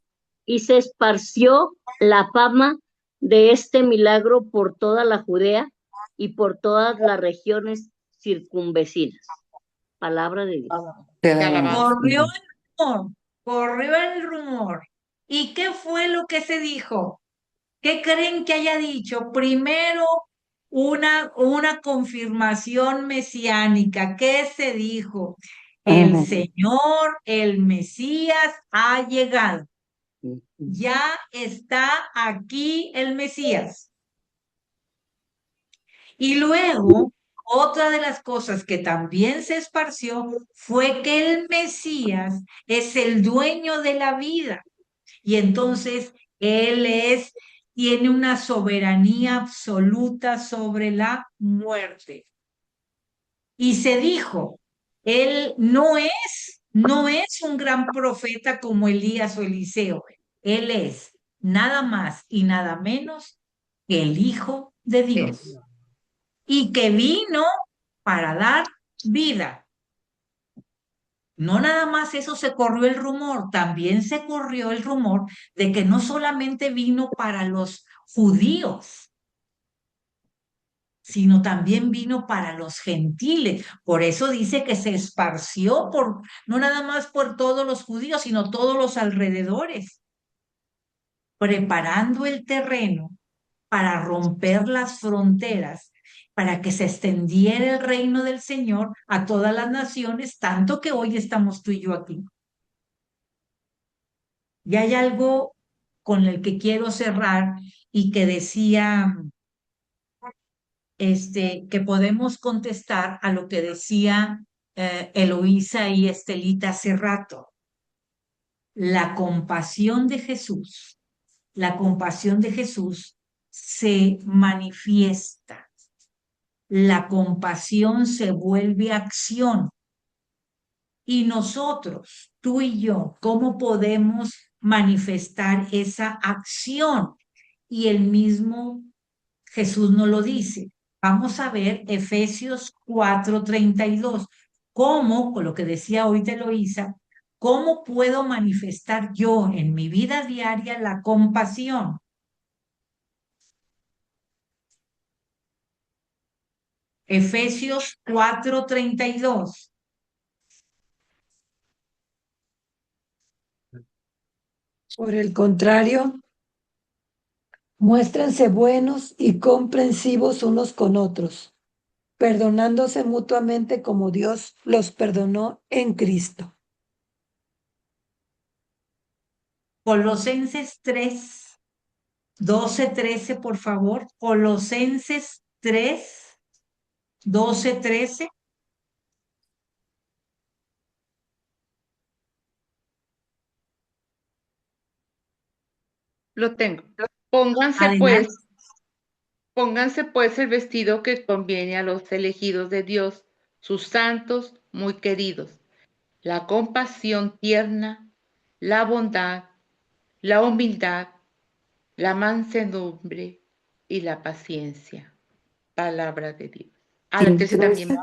S13: Y se esparció la fama de este milagro por toda la Judea y por todas las regiones circunvecinas. Palabra de Dios.
S6: te alabamos.
S1: Corrió el rumor. ¿Y qué fue lo que se dijo? ¿Qué creen que haya dicho? Primero, una confirmación mesiánica. ¿Qué se dijo? El Señor, el Mesías, ha llegado. Ya está aquí el Mesías. Y luego, otra de las cosas que también se esparció fue que el Mesías es el dueño de la vida. Y entonces tiene una soberanía absoluta sobre la muerte. Y se dijo, él no es un gran profeta como Elías o Eliseo. Él es nada más y nada menos que el Hijo de Dios. Y que vino para dar vida. No nada más eso se corrió el rumor, también se corrió el rumor de que no solamente vino para los judíos, sino también vino para los gentiles. Por eso dice que se esparció no nada más por todos los judíos, sino todos los alrededores, preparando el terreno para romper las fronteras, para que se extendiera el reino del Señor a todas las naciones, tanto que hoy estamos tú y yo aquí. Y hay algo con el que quiero cerrar y que decía, que podemos contestar a lo que decía Eloísa y Estelita hace rato. La compasión de Jesús se manifiesta. La compasión se vuelve acción. Y nosotros, tú y yo, ¿cómo podemos manifestar esa acción? Y el mismo Jesús nos lo dice. Vamos a ver Efesios 4:32. ¿Cómo, con lo que decía ahorita Eloísa, cómo puedo manifestar yo en mi vida diaria la compasión? Efesios 4:32.
S3: Por el contrario, muéstrense buenos y comprensivos unos con otros, perdonándose mutuamente como Dios los perdonó en Cristo.
S1: Colosenses 3:12-13, por favor. Colosenses 3:12-13.
S2: Lo tengo. Pónganse
S1: Adelante.
S2: pues el vestido que conviene a los elegidos de Dios, sus santos muy queridos, la compasión tierna, la bondad, la humildad, la mansedumbre y la paciencia. Palabra de Dios. A la tercera también.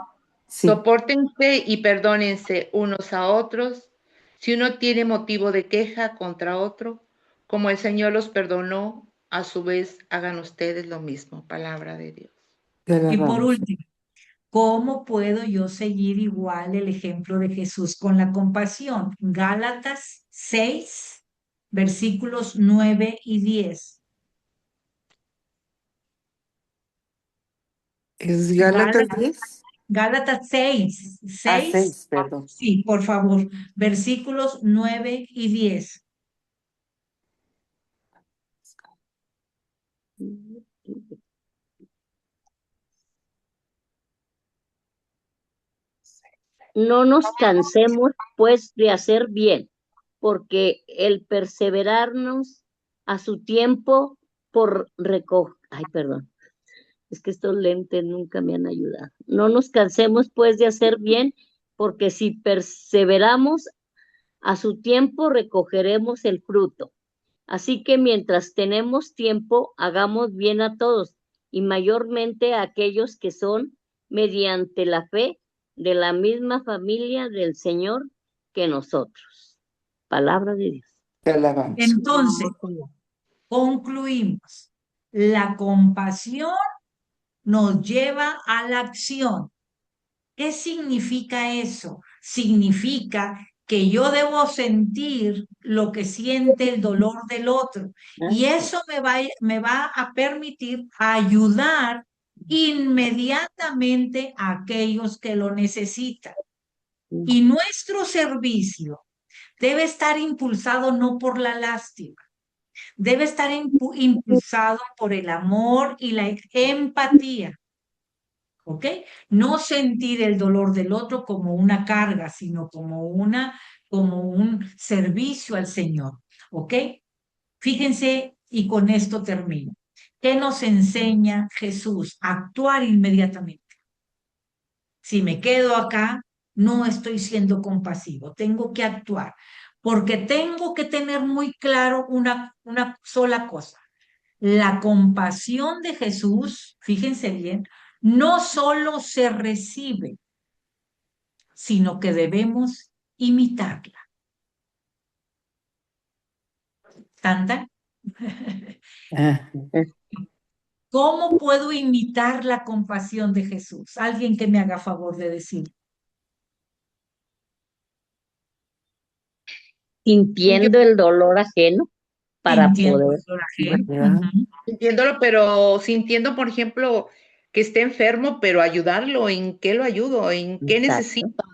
S6: Sí.
S2: Sopórtense y perdónense unos a otros si uno tiene motivo de queja contra otro, como el Señor los perdonó, a su vez hagan ustedes lo mismo. Palabra de Dios.
S6: Te
S1: Y por
S6: alabamos.
S1: último, ¿Cómo puedo yo seguir igual el ejemplo de Jesús con la compasión? Gálatas 6, versículos 9 y 10.
S6: ¿Es Gálatas 10?
S1: Gálatas 6,
S6: Ah,
S1: 6,
S6: 6, perdón.
S1: sí, por favor, versículos 9 y 10.
S13: No nos cansemos, pues, de hacer bien, porque el perseverarnos a su tiempo perdón, es que estos lentes nunca me han ayudado. No nos cansemos, pues, de hacer bien, porque si perseveramos a su tiempo recogeremos el fruto. Así que mientras tenemos tiempo, hagamos bien a todos y mayormente a aquellos que son, mediante la fe, de la misma familia del Señor que nosotros. Palabra de Dios.
S6: Te alabamos.
S1: Entonces, concluimos. La compasión nos lleva a la acción. ¿Qué significa eso? Significa que yo debo sentir lo que siente el dolor del otro. Y eso me va a permitir ayudar inmediatamente a aquellos que lo necesitan. Y nuestro servicio debe estar impulsado no por la lástima, debe estar impulsado por el amor y la empatía. ¿Ok? No sentir el dolor del otro como una carga, sino como un servicio al Señor. ¿Ok? Fíjense, y con esto termino. ¿Qué nos enseña Jesús? Actuar inmediatamente. Si me quedo acá, no estoy siendo compasivo, tengo que actuar, porque tengo que tener muy claro una sola cosa. La compasión de Jesús, fíjense bien, no solo se recibe, sino que debemos imitarla. ¿Tanta? ¿Cómo puedo imitar la compasión de Jesús? Alguien que me haga favor de decir.
S13: Sintiendo el dolor ajeno para
S1: Sintiendo
S13: poder.
S1: el dolor ajeno.
S2: Sintiéndolo, pero sintiendo, por ejemplo, que esté enfermo, pero ayudarlo, ¿en qué lo ayudo? ¿En qué necesita?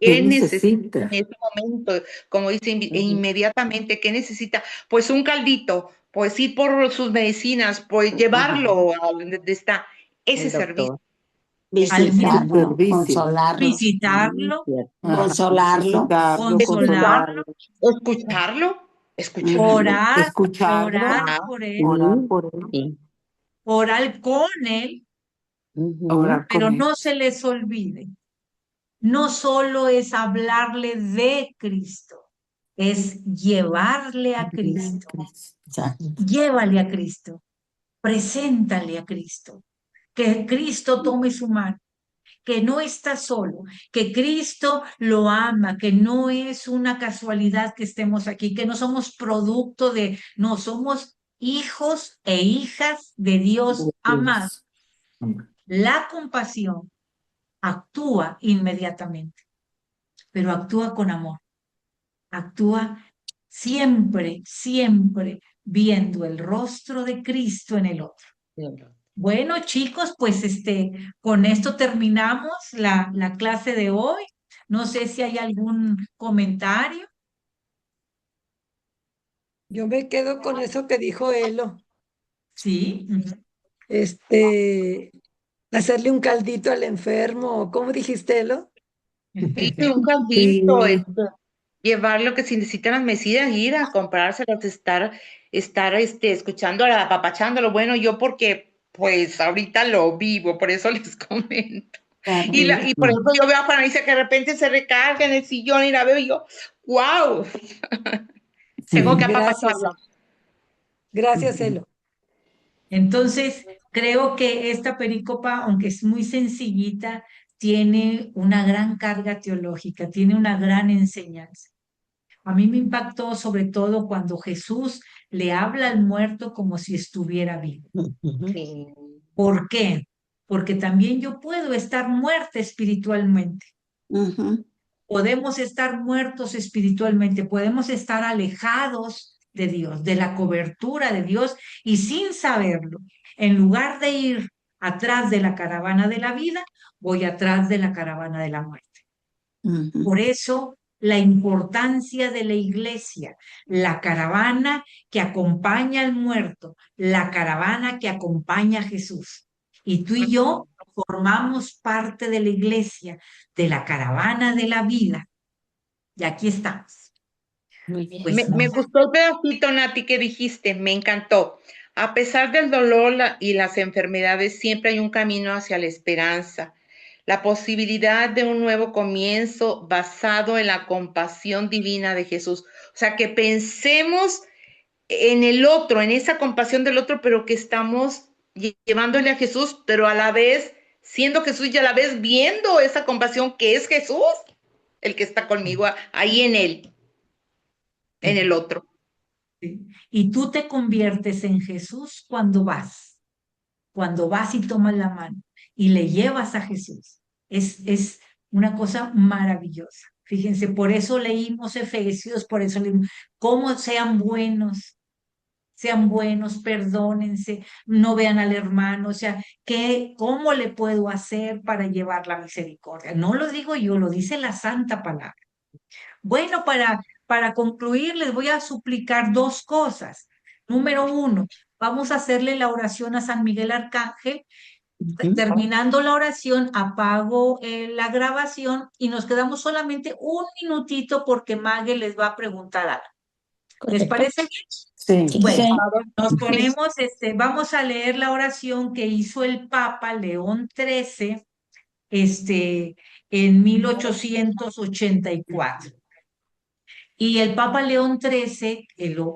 S6: ¿Qué
S2: ¿Qué necesita
S6: necesita?
S2: en este momento? Como dice, inmediatamente, ¿qué necesita? Pues un caldito, pues ir por sus medicinas, pues llevarlo a donde está ese
S13: El
S2: servicio.
S13: doctor.
S11: Visitarlo,
S6: Servicio.
S11: consolarlo,
S1: Visitarlo,
S11: consolarlo,
S1: consolarlo,
S2: Escucharlo.
S1: orar
S6: Escucharlo.
S1: por él,
S6: Orar por él.
S13: Sí.
S1: orar con él,
S6: Orar
S1: pero
S6: con él.
S1: no se les olvide. No solo es hablarle de Cristo, es llevarle a Cristo. Llévale a Cristo, preséntale a Cristo, que Cristo tome su mano, que no está solo, que Cristo lo ama, que no es una casualidad que estemos aquí, que no somos producto no somos hijos e hijas de Dios amado. La compasión actúa inmediatamente, pero actúa con amor, actúa siempre, siempre viendo el rostro de Cristo en el otro. Bueno, chicos, pues con esto terminamos la clase de hoy. No sé si hay algún comentario.
S3: Yo me quedo con eso que dijo Elo.
S1: Sí.
S3: Hacerle un caldito al enfermo. ¿Cómo dijiste, Elo?
S2: Sí, un caldito, llevar lo que si necesitan las medicinas, ir a comprárselas, estar escuchando, apapachándolo. Bueno, yo porque pues ahorita lo vivo, por eso les comento. Y por ejemplo, yo veo a Juana que de repente se recarga en el sillón y la veo y yo, ¡wow! Tengo que apapacharla.
S3: Gracias, Elo.
S1: Entonces, creo que esta perícopa, aunque es muy sencillita, tiene una gran carga teológica, tiene una gran enseñanza. A mí me impactó sobre todo cuando Jesús le habla al muerto como si estuviera vivo.
S2: Sí.
S1: ¿Por qué? porque también yo puedo estar muerta espiritualmente.
S11: Ujú.
S1: Podemos estar muertos espiritualmente, podemos estar alejados de Dios, de la cobertura de Dios y sin saberlo. En lugar de ir atrás de la caravana de la vida, voy atrás de la caravana de la muerte.
S11: Ujú.
S1: Por eso la importancia de la iglesia, la caravana que acompaña al muerto, la caravana que acompaña a Jesús. Y tú y yo formamos parte de la iglesia, de la caravana de la vida. Y aquí estamos.
S7: Muy bien.
S1: Pues
S2: Me gustó el pedacito, Nati, que dijiste, me encantó. A pesar del dolor y las enfermedades, siempre hay un camino hacia la esperanza, la posibilidad de un nuevo comienzo basado en la compasión divina de Jesús. O sea, que pensemos en el otro, en esa compasión del otro, pero que estamos llevándole a Jesús, pero a la vez siendo Jesús y a la vez viendo esa compasión que es Jesús, el que está conmigo ahí en él, en el otro.
S1: y tú te conviertes en Jesús cuando vas y tomas la mano y le llevas a Jesús. Es una cosa maravillosa. Fíjense, por eso leímos Efesios, por eso leímos, cómo sean buenos, perdónense, no vean al hermano, o sea, ¿cómo le puedo hacer para llevar la misericordia? No lo digo yo, lo dice la santa palabra. Bueno, para concluir, les voy a suplicar dos cosas. Número uno, vamos a hacerle la oración a San Miguel Arcángel. Terminando la oración, apago la grabación y nos quedamos solamente un minutito porque Mague les va a preguntar algo. ¿Les
S7: Correcto.
S1: parece bien?
S6: Sí.
S1: Bueno,
S11: Sí.
S1: nos ponemos, vamos a leer la oración que hizo el Papa León XIII, en 1884. Y el Papa León XIII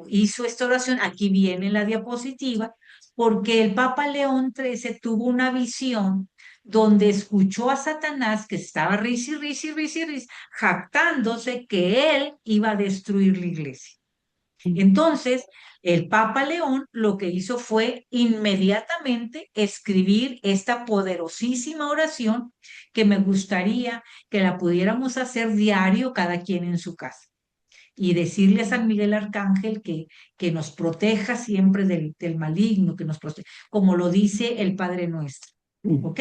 S1: hizo esta oración, aquí viene la diapositiva, porque el Papa León XIII tuvo una visión donde escuchó a Satanás que estaba risi, jactándose que él iba a destruir la iglesia. Entonces, el Papa León lo que hizo fue inmediatamente escribir esta poderosísima oración que me gustaría que la pudiéramos hacer diario cada quien en su casa y decirle a San Miguel Arcángel que nos proteja siempre del maligno, que nos proteja, como lo dice el Padre Nuestro. ¿Ok?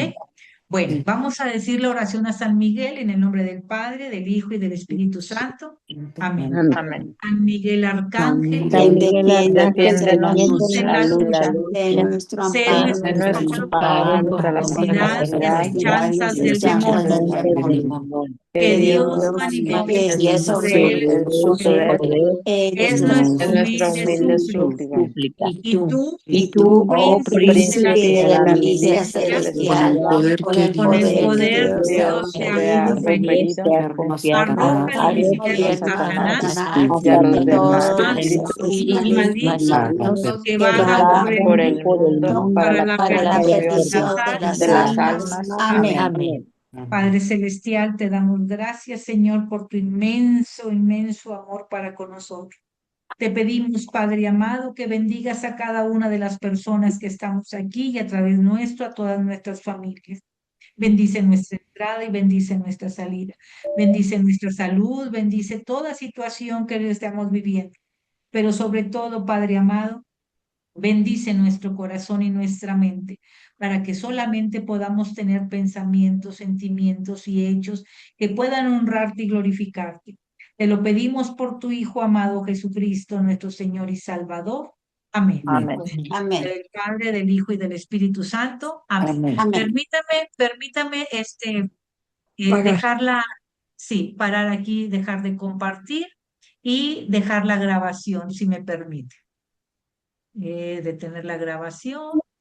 S1: Bueno, vamos a decir la oración a San Miguel en el nombre del Padre, del Hijo y del Espíritu Santo. Amén.
S9: Amén.
S1: San Miguel Arcángel,
S11: Donde quiera que se
S9: Defiéndenos
S1: en
S9: en
S1: la
S9: la
S1: lucha,
S11: de nuestro
S1: sé
S11: amparo,
S1: nuestro
S9: nuestro
S1: amparo
S9: amparo contra la
S1: adversidad y
S9: adversidad
S1: asechanzas del
S11: chanzas
S1: demonio.
S11: del demonio.
S1: Que
S9: que
S1: Dios
S9: Dios
S1: manifieste
S11: manifieste
S1: sobre él
S9: su
S1: su
S9: poder.
S1: poder. Es
S11: es
S1: nuestra
S9: Es nuestra
S1: humilde
S9: humilde
S1: súplica.
S9: súplica.
S1: Y tú,
S11: oh
S1: príncipe
S11: príncipe de la milicia
S1: celestial,
S11: celestial, con el
S1: con el
S11: poder
S1: poder
S11: que
S1: que Dios
S11: Dios
S1: te ha
S11: te ha
S1: conferido, arroja al infierno a Satanás
S9: y a los
S11: y
S9: demás
S11: todos los
S1: espíritus
S11: espíritus
S1: malignos que
S11: que
S1: vagan
S11: vagan
S1: por el
S9: por el
S1: mundo
S9: mundo
S1: para la
S11: para la
S1: perdición
S11: perdición de las
S9: de las
S11: almas.
S9: almas.
S11: Amén.
S9: Amén.
S1: Padre Celestial, te damos gracias, Señor, por tu inmenso, inmenso amor para con nosotros. Te pedimos, Padre amado, que bendigas a cada una de las personas que estamos aquí y a través nuestro, a todas nuestras familias. Bendice nuestra entrada y bendice nuestra salida. Bendice nuestra salud, bendice toda situación que estamos viviendo. Pero sobre todo, Padre amado, bendice nuestro corazón y nuestra mente para que solamente podamos tener pensamientos, sentimientos y hechos que puedan honrarte y glorificarte. Te lo pedimos por tu Hijo amado Jesucristo, nuestro Señor y Salvador. Amén.
S9: Amén.
S11: Amén.
S1: Del Padre, del Hijo y del Espíritu Santo. Amén.
S11: Amén.
S1: Permítame parar aquí, dejar de compartir y dejar la grabación, si me permite. Detener la grabación.